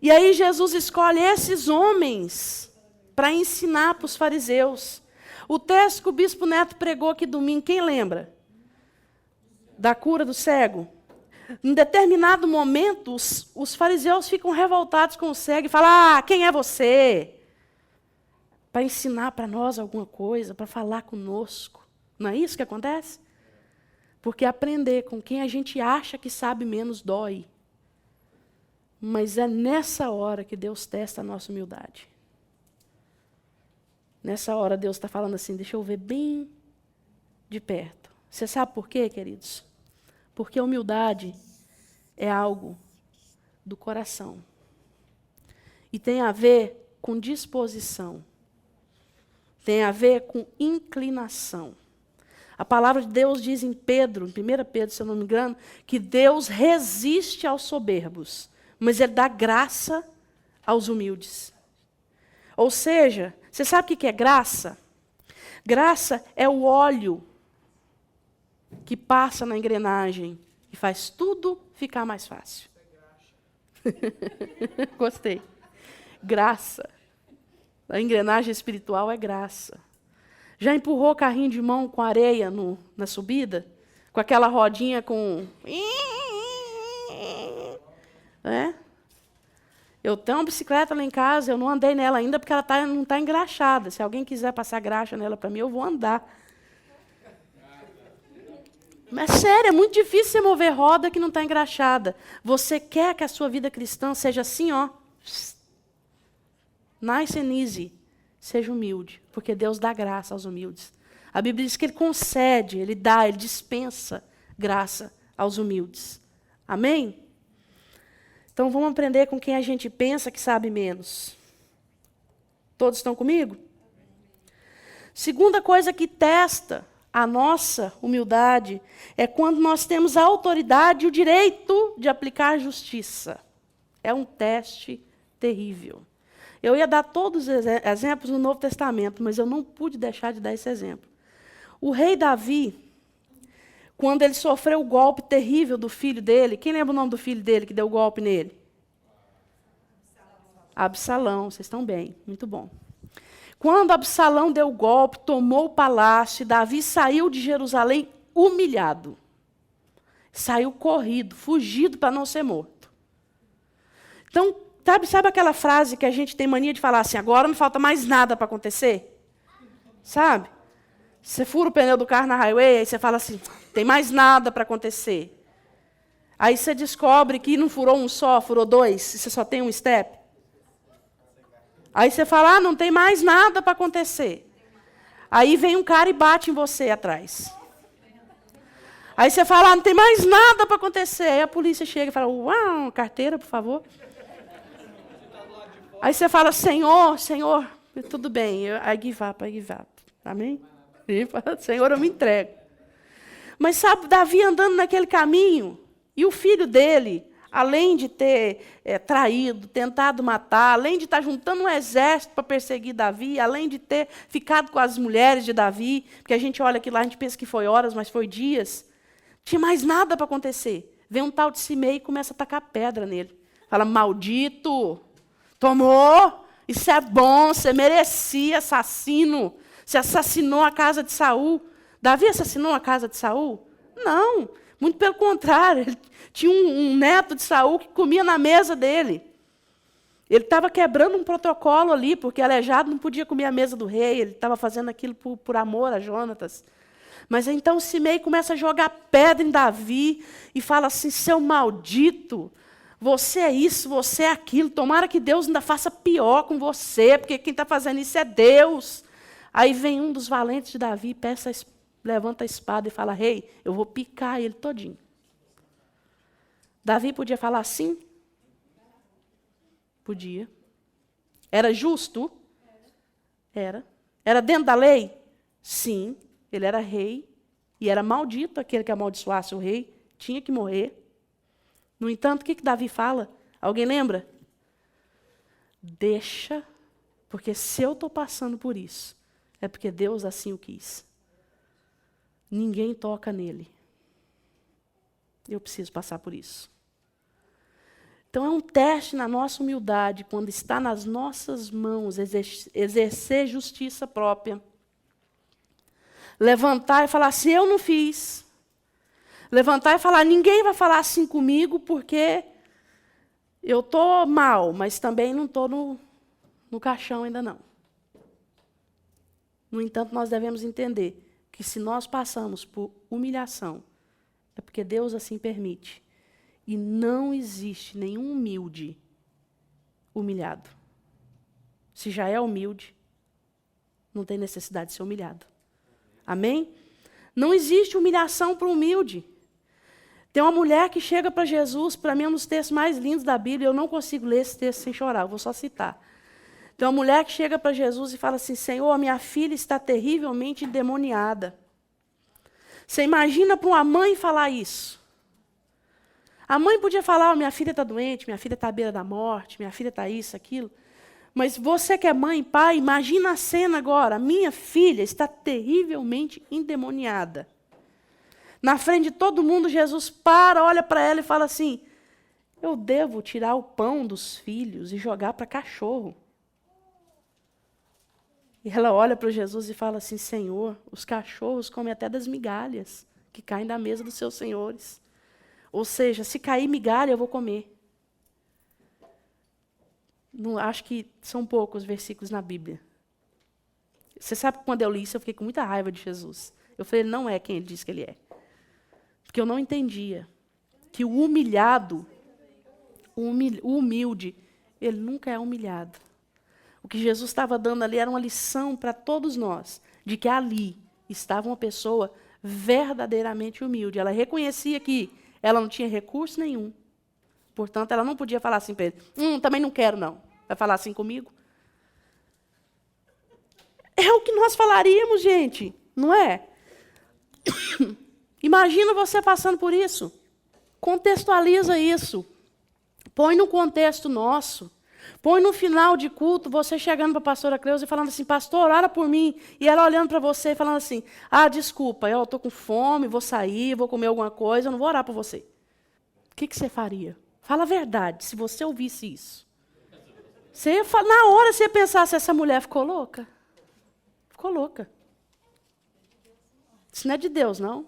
E aí Jesus escolhe esses homens para ensinar para os fariseus. O texto que o bispo Neto pregou aqui domingo, quem lembra? Da cura do cego. Em determinado momento, os fariseus ficam revoltados com o cego e falam, quem é você? Para ensinar para nós alguma coisa, para falar conosco. Não é isso que acontece? Porque aprender com quem a gente acha que sabe menos dói. Mas é nessa hora que Deus testa a nossa humildade. Nessa hora Deus está falando assim, deixa eu ver bem de perto. Você sabe por quê, queridos? Porque a humildade é algo do coração. E tem a ver com disposição. Tem a ver com inclinação. A palavra de Deus diz em Pedro, em 1 Pedro, se eu não me engano, que Deus resiste aos soberbos, mas Ele dá graça aos humildes. Ou seja, você sabe o que é graça? Graça é o óleo que passa na engrenagem e faz tudo ficar mais fácil. Gostei. Graça. A engrenagem espiritual é graça. Já empurrou carrinho de mão com areia na subida? Com aquela rodinha com... Eu tenho uma bicicleta lá em casa, eu não andei nela ainda porque ela não está engraxada. Se alguém quiser passar graxa nela para mim, eu vou andar. Mas sério, é muito difícil você mover roda que não está engraxada. Você quer que a sua vida cristã seja assim, ó. Nice and easy. Seja humilde, porque Deus dá graça aos humildes. A Bíblia diz que Ele concede, Ele dá, Ele dispensa graça aos humildes. Amém? Então vamos aprender com quem a gente pensa que sabe menos. Todos estão comigo? Segunda coisa que testa a nossa humildade é quando nós temos a autoridade e o direito de aplicar a justiça. É um teste terrível. Eu ia dar todos os exemplos no Novo Testamento, mas eu não pude deixar de dar esse exemplo. O rei Davi, quando ele sofreu o golpe terrível do filho dele, quem lembra o nome do filho dele que deu o golpe nele? Absalão, vocês estão bem, muito bom. Quando Absalão deu o golpe, tomou o palácio, Davi saiu de Jerusalém humilhado. Saiu corrido, fugido para não ser morto. Então, sabe aquela frase que a gente tem mania de falar assim, agora não falta mais nada para acontecer? Sabe? Você fura o pneu do carro na highway, aí você fala assim, tem mais nada para acontecer. Aí você descobre que não furou um só, furou dois, e você só tem um step. Aí você fala, não tem mais nada para acontecer. Aí vem um cara e bate em você atrás. Aí você fala, não tem mais nada para acontecer. Aí a polícia chega e fala, uau, carteira, por favor. Aí você fala, Senhor, tudo bem, I give up. Amém? Ele fala, Senhor, eu me entrego. Mas sabe, Davi andando naquele caminho, e o filho dele, além de ter traído, tentado matar, além de estar juntando um exército para perseguir Davi, além de ter ficado com as mulheres de Davi, porque a gente olha aqui lá, a gente pensa que foi horas, mas foi dias, não tinha mais nada para acontecer. Vem um tal de Simei e começa a tacar pedra nele. Fala, maldito, tomou, isso é bom, você merecia, assassino, você assassinou a casa de Saul. Davi assassinou a casa de Saul? Não, muito pelo contrário, ele tinha um neto de Saul que comia na mesa dele. Ele estava quebrando um protocolo ali, porque aleijado não podia comer a mesa do rei, ele estava fazendo aquilo por amor a Jonatas. Mas então Simei começa a jogar pedra em Davi e fala assim, seu maldito, você é isso, você é aquilo, tomara que Deus ainda faça pior com você, porque quem está fazendo isso é Deus. Aí vem um dos valentes de Davi, levanta a espada e fala, rei, eu vou picar ele todinho. Davi podia falar assim? Podia. Era justo? Era. Era dentro da lei? Sim. Ele era rei. E era maldito aquele que amaldiçoasse o rei. Tinha que morrer. No entanto, o que Davi fala? Alguém lembra? Deixa, porque se eu estou passando por isso, é porque Deus assim o quis. Ninguém toca nele. Eu preciso passar por isso. Então é um teste na nossa humildade, quando está nas nossas mãos exercer justiça própria. Levantar e falar assim, eu não fiz. Levantar e falar, ninguém vai falar assim comigo, porque eu estou mal, mas também não estou no caixão ainda não. No entanto, nós devemos entender que se nós passamos por humilhação, é porque Deus assim permite. E não existe nenhum humilde humilhado. Se já é humilde, não tem necessidade de ser humilhado. Amém? Não existe humilhação para o humilde. Tem uma mulher que chega para Jesus, para mim é um dos textos mais lindos da Bíblia, eu não consigo ler esse texto sem chorar, eu vou só citar. Tem uma mulher que chega para Jesus e fala assim, Senhor, minha filha está terrivelmente endemoniada. Você imagina para uma mãe falar isso? A mãe podia falar, minha filha está doente, minha filha está à beira da morte, minha filha está isso, aquilo. Mas você que é mãe e pai, imagina a cena agora. Minha filha está terrivelmente endemoniada. Na frente de todo mundo, Jesus para, olha para ela e fala assim, eu devo tirar o pão dos filhos e jogar para cachorro. E ela olha para Jesus e fala assim, Senhor, os cachorros comem até das migalhas que caem da mesa dos seus senhores. Ou seja, se cair migalha, eu vou comer. Não, acho que são poucos versículos na Bíblia. Você sabe que quando eu li isso, eu fiquei com muita raiva de Jesus. Eu falei, ele não é quem ele diz que ele é. Porque eu não entendia que o humilhado, o humilde, ele nunca é humilhado. O que Jesus estava dando ali era uma lição para todos nós, de que ali estava uma pessoa verdadeiramente humilde. Ela reconhecia que ela não tinha recurso nenhum. Portanto, ela não podia falar assim para ele, também não quero, não. Vai falar assim comigo? É o que nós falaríamos, gente, não é? Imagina você passando por isso. Contextualiza isso. Põe no contexto nosso. Põe no final de culto, você chegando para a pastora Cleusa e falando assim, pastor, ora por mim. E ela olhando para você e falando assim, desculpa, eu estou com fome, vou sair, vou comer alguma coisa, eu não vou orar por você. O que você faria? Fala a verdade, se você ouvisse isso. Você ia, na hora você ia pensar se essa mulher ficou louca. Ficou louca. Isso não é de Deus, não.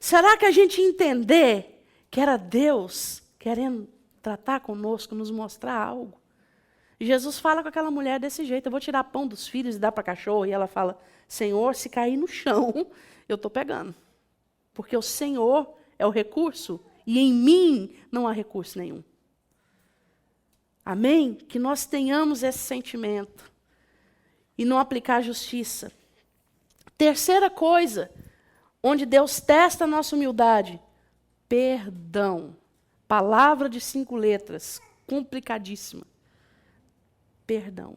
Será que a gente ia entender que era Deus querendo tratar conosco, nos mostrar algo? E Jesus fala com aquela mulher desse jeito, eu vou tirar pão dos filhos e dar para cachorro. E ela fala, Senhor, se cair no chão, eu estou pegando. Porque o Senhor é o recurso e em mim não há recurso nenhum. Amém? Que nós tenhamos esse sentimento e não aplicar justiça. Terceira coisa, onde Deus testa a nossa humildade, perdão. Palavra de 5 letras, complicadíssima. Perdão.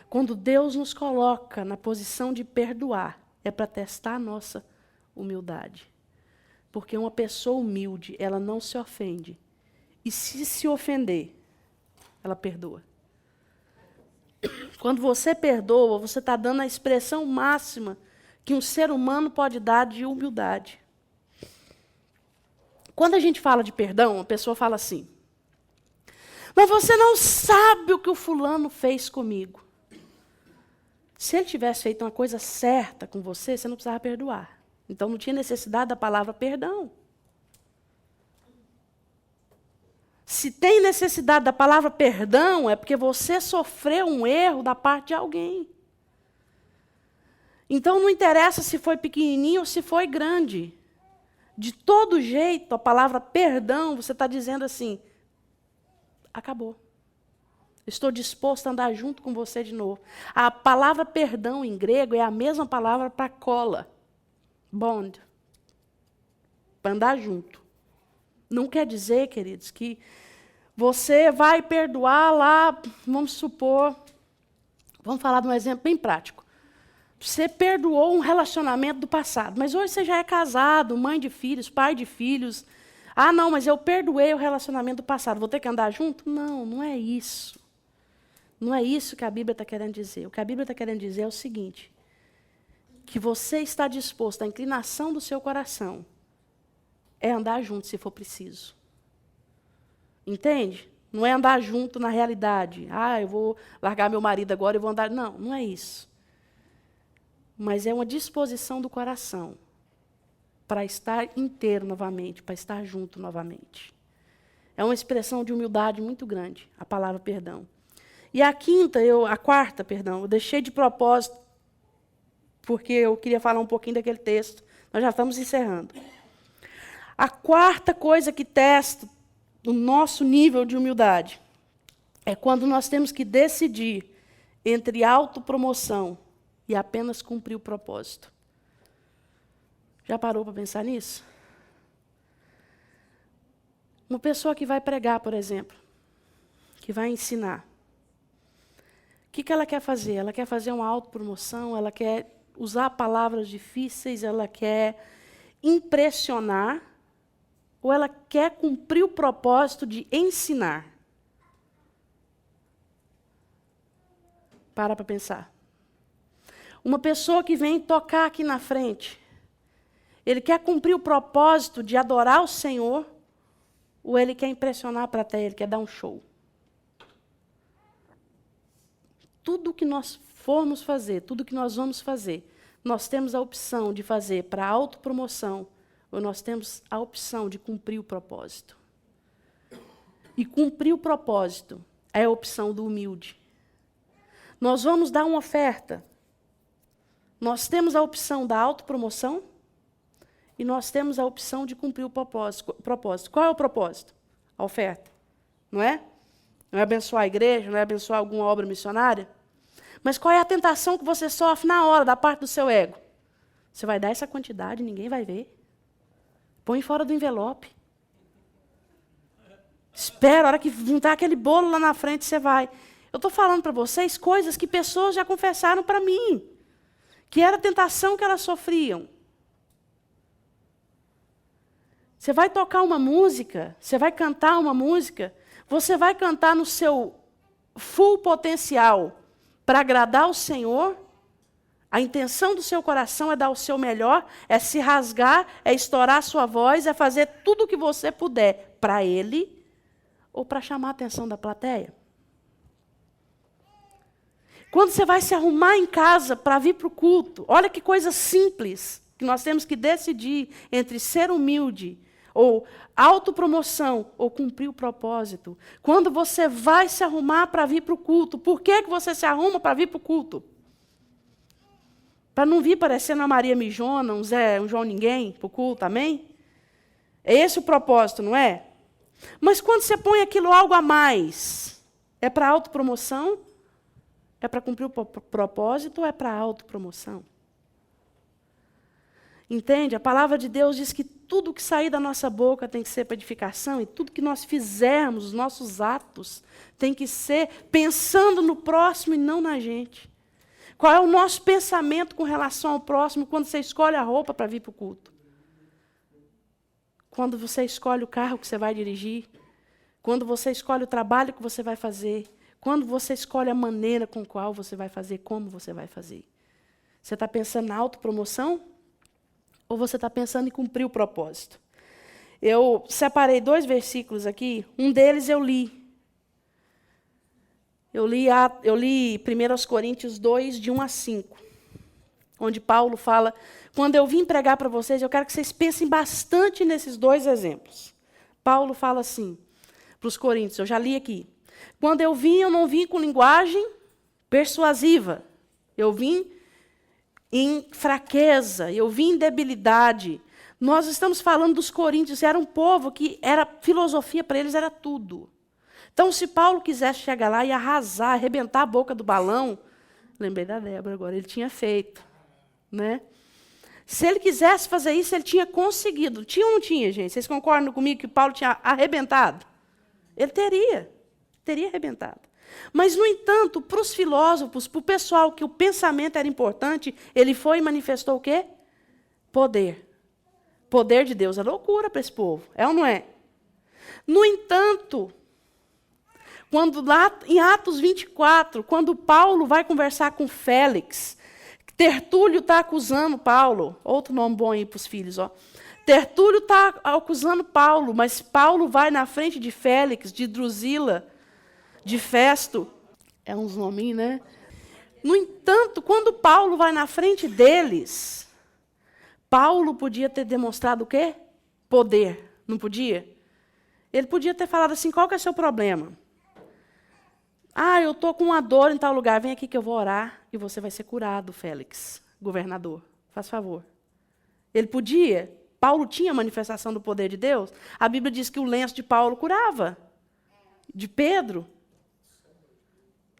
Quando Deus nos coloca na posição de perdoar, é para testar a nossa humildade. Porque uma pessoa humilde, ela não se ofende. E se ofender, ela perdoa. Quando você perdoa, você está dando a expressão máxima que um ser humano pode dar de humildade. Quando a gente fala de perdão, a pessoa fala assim: mas você não sabe o que o fulano fez comigo. Se ele tivesse feito uma coisa certa com você, você não precisava perdoar. Então não tinha necessidade da palavra perdão. Se tem necessidade da palavra perdão, é porque você sofreu um erro da parte de alguém. Então não interessa se foi pequenininho ou se foi grande. De todo jeito, a palavra perdão, você está dizendo assim: acabou. Estou disposto a andar junto com você de novo. A palavra perdão em grego é a mesma palavra para cola. Bond. Para andar junto. Não quer dizer, queridos, que você vai perdoar lá, vamos supor, vamos falar de um exemplo bem prático. Você perdoou um relacionamento do passado, mas hoje você já é casado, mãe de filhos, pai de filhos. Ah, não, mas eu perdoei o relacionamento do passado, vou ter que andar junto? Não, não é isso. Não é isso que a Bíblia está querendo dizer. O que a Bíblia está querendo dizer é o seguinte: que você está disposto, a inclinação do seu coração é andar junto se for preciso. Entende? Não é andar junto na realidade. Ah, eu vou largar meu marido agora e vou andar. Não, não é isso. Mas é uma disposição do coração para estar inteiro novamente, para estar junto novamente. É uma expressão de humildade muito grande, a palavra perdão. E a quarta, eu deixei de propósito, porque eu queria falar um pouquinho daquele texto. Nós já estamos encerrando. A quarta coisa que testa o nosso nível de humildade é quando nós temos que decidir entre autopromoção e apenas cumprir o propósito. Já parou para pensar nisso? Uma pessoa que vai pregar, por exemplo, que vai ensinar, o que ela quer fazer? Ela quer fazer uma autopromoção, ela quer usar palavras difíceis, ela quer impressionar, ou ela quer cumprir o propósito de ensinar? Para pensar. Uma pessoa que vem tocar aqui na frente, ele quer cumprir o propósito de adorar o Senhor, ou ele quer impressionar a plateia, ele quer dar um show? Tudo que nós formos fazer, tudo que nós vamos fazer, nós temos a opção de fazer para autopromoção, ou nós temos a opção de cumprir o propósito. E cumprir o propósito é a opção do humilde. Nós vamos dar uma oferta. Nós temos a opção da autopromoção e nós temos a opção de cumprir o propósito. Qual é o propósito? A oferta. Não é? Não é abençoar a igreja, não é abençoar alguma obra missionária? Mas qual é a tentação que você sofre na hora, da parte do seu ego? Você vai dar essa quantidade, ninguém vai ver. Põe fora do envelope. Espera, a hora que juntar aquele bolo lá na frente, você vai. Eu estou falando para vocês coisas que pessoas já confessaram para mim, que era a tentação que elas sofriam. Você vai tocar uma música, você vai cantar uma música, você vai cantar no seu full potencial para agradar o Senhor. A intenção do seu coração é dar o seu melhor, é se rasgar, é estourar a sua voz, é fazer tudo o que você puder para Ele ou para chamar a atenção da plateia. Quando você vai se arrumar em casa para vir para o culto, olha que coisa simples que nós temos que decidir entre ser humilde ou autopromoção ou cumprir o propósito. Quando você vai se arrumar para vir para o culto, por que você se arruma para vir para o culto? Para não vir parecendo a Maria Mijona, um João Ninguém, para o culto, amém? É esse o propósito, não é? Mas quando você põe aquilo algo a mais, é para autopromoção? É para cumprir o propósito ou é para autopromoção? Entende? A palavra de Deus diz que tudo que sair da nossa boca tem que ser para edificação, e tudo que nós fizermos, os nossos atos, tem que ser pensando no próximo e não na gente. Qual é o nosso pensamento com relação ao próximo quando você escolhe a roupa para vir para o culto? Quando você escolhe o carro que você vai dirigir? Quando você escolhe o trabalho que você vai fazer? Quando você escolhe a maneira com qual você vai fazer, como você vai fazer? Você está pensando na autopromoção? Ou você está pensando em cumprir o propósito? Eu separei 2 versículos aqui. Um deles eu li. Eu li 1 Coríntios 2, de 1 a 5. Onde Paulo fala, quando eu vim pregar para vocês, eu quero que vocês pensem bastante nesses 2 exemplos. Paulo fala assim, para os coríntios, eu já li aqui. Quando eu vim, eu não vim com linguagem persuasiva. Eu vim em fraqueza, eu vim em debilidade. Nós estamos falando dos coríntios, era um povo que era filosofia para eles, era tudo. Então, se Paulo quisesse chegar lá e arrasar, arrebentar a boca do balão, lembrei da Débora agora, ele tinha feito. Né? Se ele quisesse fazer isso, ele tinha conseguido. Tinha ou não tinha, gente? Vocês concordam comigo que Paulo tinha arrebentado? Ele teria arrebentado. Mas, no entanto, para os filósofos, para o pessoal que o pensamento era importante, ele foi e manifestou o quê? Poder. Poder de Deus é loucura para esse povo. É ou não é? No entanto, quando lá em Atos 24, quando Paulo vai conversar com Félix, Tertúlio está acusando Paulo, outro nome bom aí para os filhos, ó. Tertúlio está acusando Paulo, mas Paulo vai na frente de Félix, de Drusila, de Festo, é uns nominhos, né? No entanto, quando Paulo vai na frente deles, Paulo podia ter demonstrado o quê? Poder, não podia? Ele podia ter falado assim, qual que é o seu problema? Ah, eu estou com uma dor em tal lugar, vem aqui que eu vou orar e você vai ser curado, Félix, governador, faz favor. Ele podia, Paulo tinha manifestação do poder de Deus. A Bíblia diz que o lenço de Paulo curava, de Pedro.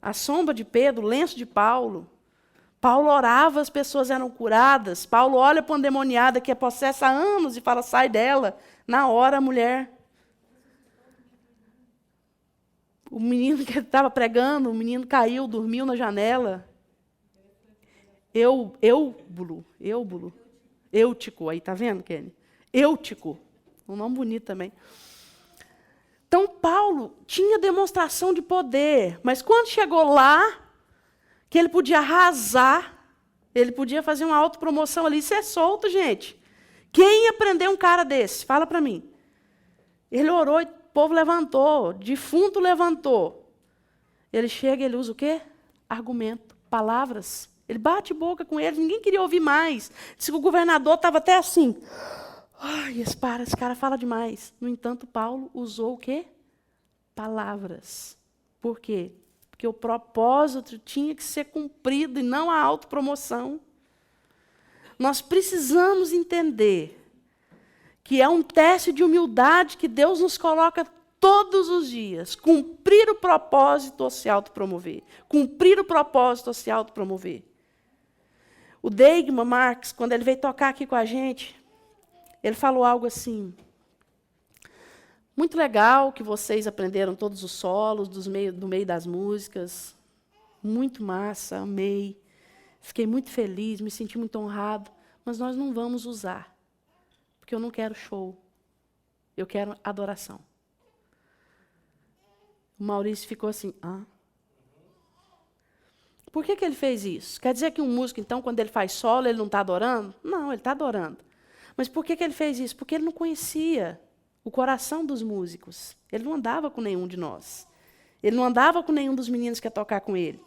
A sombra de Pedro, o lenço de Paulo. Paulo orava, as pessoas eram curadas. Paulo olha para uma endemoniada que é possessa há anos e fala, sai dela. Na hora, a mulher... O menino que estava pregando, o menino caiu, dormiu na janela. Eutico, aí, tá vendo, Kenny? Eutico. Um nome bonito também. Então, Paulo tinha demonstração de poder, mas quando chegou lá, que ele podia arrasar, ele podia fazer uma autopromoção ali, isso é solto, gente. Quem aprendeu um cara desse? Fala para mim. Ele orou e o povo levantou, defunto levantou. Ele chega e ele usa o quê? Argumento, palavras. Ele bate boca com eles, ninguém queria ouvir mais. Disse que o governador estava até assim. Ai, esse cara fala demais. No entanto, Paulo usou o quê? Palavras. Por quê? Porque o propósito tinha que ser cumprido e não a autopromoção. Nós precisamos entender que é um teste de humildade que Deus nos coloca todos os dias. Cumprir o propósito ou se autopromover. Cumprir o propósito ou se autopromover. O Deigma Marx, quando ele veio tocar aqui com a gente, ele falou algo assim, muito legal que vocês aprenderam todos os solos do meio das músicas, muito massa, amei, fiquei muito feliz, me senti muito honrado, mas nós não vamos usar, porque eu não quero show, eu quero adoração. O Maurício ficou assim, Por que ele fez isso? Quer dizer que um músico, então, quando ele faz solo, ele não está adorando? Não, ele está adorando. Mas por que ele fez isso? Porque ele não conhecia o coração dos músicos. Ele não andava com nenhum de nós. Ele não andava com nenhum dos meninos que ia tocar com ele.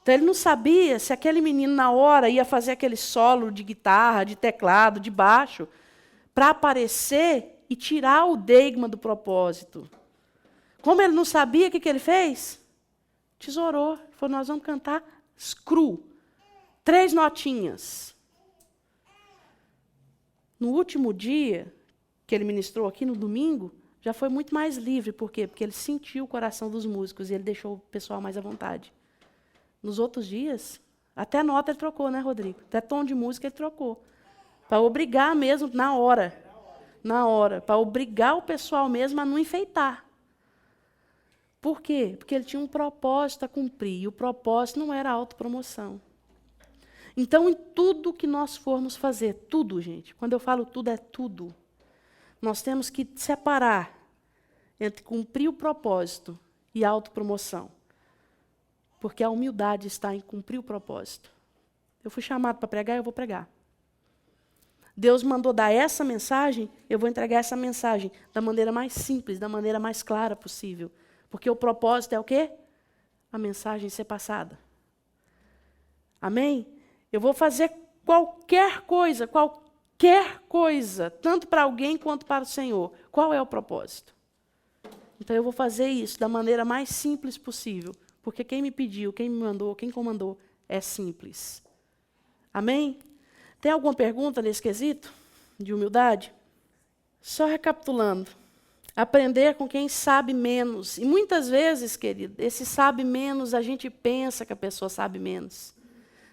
Então, ele não sabia se aquele menino, na hora, ia fazer aquele solo de guitarra, de teclado, de baixo, para aparecer e tirar o deigma do propósito. Como ele não sabia, o que ele fez? Tesourou. Ele falou, nós vamos cantar screw. 3 notinhas. No último dia, que ele ministrou aqui no domingo, já foi muito mais livre. Por quê? Porque ele sentiu o coração dos músicos e ele deixou o pessoal mais à vontade. Nos outros dias, até nota ele trocou, né, Rodrigo? Até tom de música ele trocou. Para obrigar mesmo, na hora. Para obrigar o pessoal mesmo a não enfeitar. Por quê? Porque ele tinha um propósito a cumprir. E o propósito não era a autopromoção. Então, em tudo que nós formos fazer, tudo, gente, quando eu falo tudo, é tudo, nós temos que separar entre cumprir o propósito e autopromoção. Porque a humildade está em cumprir o propósito. Eu fui chamado para pregar, eu vou pregar. Deus mandou dar essa mensagem, eu vou entregar essa mensagem da maneira mais simples, da maneira mais clara possível. Porque o propósito é o quê? A mensagem ser passada. Amém? Eu vou fazer qualquer coisa, tanto para alguém quanto para o Senhor. Qual é o propósito? Então eu vou fazer isso da maneira mais simples possível. Porque quem me pediu, quem me mandou, quem comandou, é simples. Amém? Tem alguma pergunta nesse quesito de humildade? Só recapitulando. Aprender com quem sabe menos. E muitas vezes, querido, esse sabe menos, a gente pensa que a pessoa sabe menos.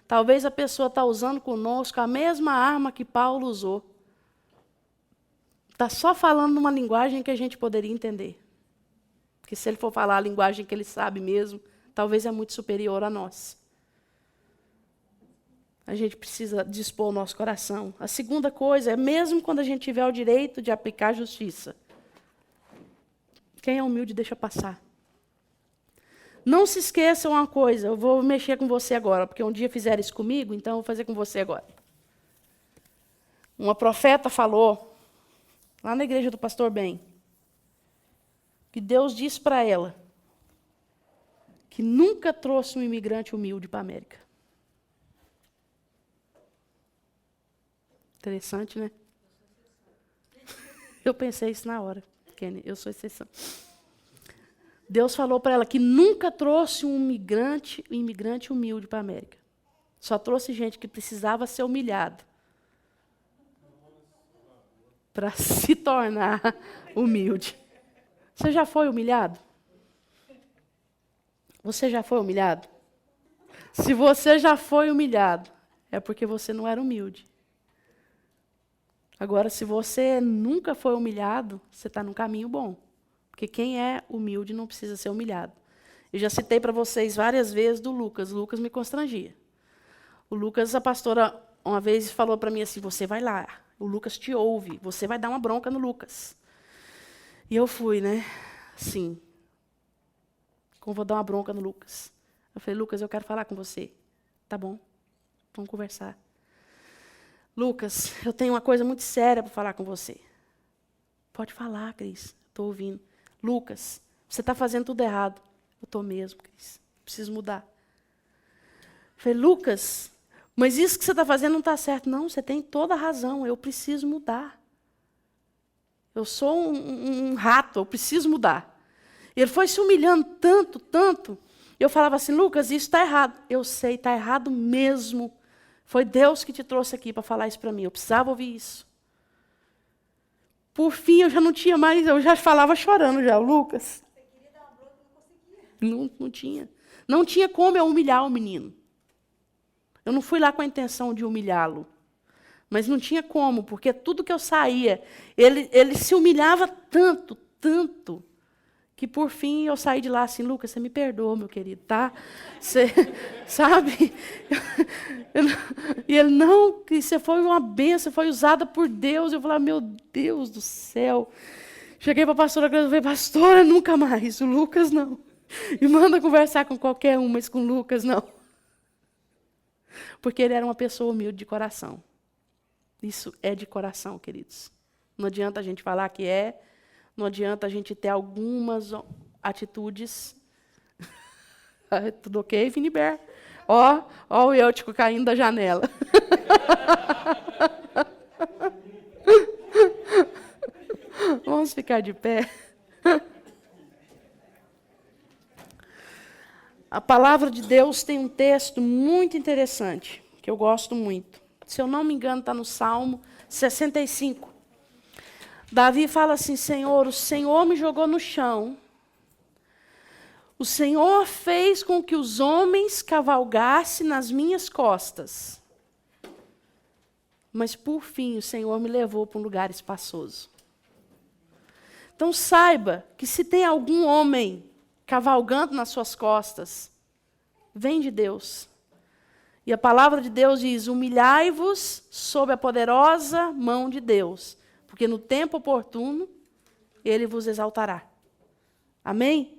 Talvez a pessoa está usando conosco a mesma arma que Paulo usou. Está só falando numa linguagem que a gente poderia entender. Porque se ele for falar a linguagem que ele sabe mesmo, talvez é muito superior a nós. A gente precisa dispor o nosso coração. A segunda coisa é, mesmo quando a gente tiver o direito de aplicar a justiça, quem é humilde deixa passar. Não se esqueçam uma coisa, eu vou mexer com você agora, porque um dia fizeram isso comigo, então eu vou fazer com você agora. Uma profeta falou, lá na igreja do pastor Ben, que Deus disse para ela que nunca trouxe um imigrante humilde para a América. Interessante, né? Eu pensei isso na hora, Kenny, eu sou exceção. Deus falou para ela que nunca trouxe um imigrante humilde para a América. Só trouxe gente que precisava ser humilhado para se tornar humilde. Você já foi humilhado? Você já foi humilhado? Se você já foi humilhado, é porque você não era humilde. Agora, se você nunca foi humilhado, você está num caminho bom. Porque quem é humilde não precisa ser humilhado. Eu já citei para vocês várias vezes do Lucas. O Lucas me constrangia. O Lucas, a pastora, uma vez falou para mim assim, você vai lá, o Lucas te ouve, você vai dar uma bronca no Lucas. E eu fui, né? Sim. Como vou dar uma bronca no Lucas? Eu falei, Lucas, eu quero falar com você. Tá bom, vamos conversar. Lucas, eu tenho uma coisa muito séria para falar com você. Pode falar, Cris, estou ouvindo. Lucas, você está fazendo tudo errado. Eu estou mesmo, Cris, preciso mudar. Eu falei, Lucas, mas isso que você está fazendo não está certo. Não, você tem toda a razão, eu preciso mudar. Eu sou um rato, eu preciso mudar. Ele foi se humilhando tanto, tanto. Eu falava assim, Lucas, isso está errado. Eu sei, está errado mesmo. Foi Deus que te trouxe aqui para falar isso para mim. Eu precisava ouvir isso. Por fim, eu já não tinha mais, eu já falava chorando já, o Lucas. Você queria dar uma bronca, não conseguia. Não tinha. Não tinha como eu humilhar o menino. Eu não fui lá com a intenção de humilhá-lo. Mas não tinha como, porque tudo que eu saía, ele se humilhava tanto, tanto, que por fim eu saí de lá assim, Lucas, você me perdoa, meu querido, tá? Você, sabe? E ele, não, que você foi uma bênção, foi usada por Deus. Eu falei, meu Deus do céu. Cheguei para a pastora Cláudia e falei, pastora, nunca mais, o Lucas não. E manda conversar com qualquer um, mas com o Lucas não. Porque ele era uma pessoa humilde de coração. Isso é de coração, queridos. Não adianta a gente falar que é, não adianta a gente ter algumas atitudes. Tudo ok, Viniber? Ó o Eutico caindo da janela. Vamos ficar de pé. A palavra de Deus tem um texto muito interessante, que eu gosto muito. Se eu não me engano, está no Salmo 65. Davi fala assim, Senhor, o Senhor me jogou no chão. O Senhor fez com que os homens cavalgassem nas minhas costas. Mas, por fim, o Senhor me levou para um lugar espaçoso. Então, saiba que se tem algum homem cavalgando nas suas costas, vem de Deus. E a palavra de Deus diz: humilhai-vos sob a poderosa mão de Deus, porque no tempo oportuno Ele vos exaltará. Amém?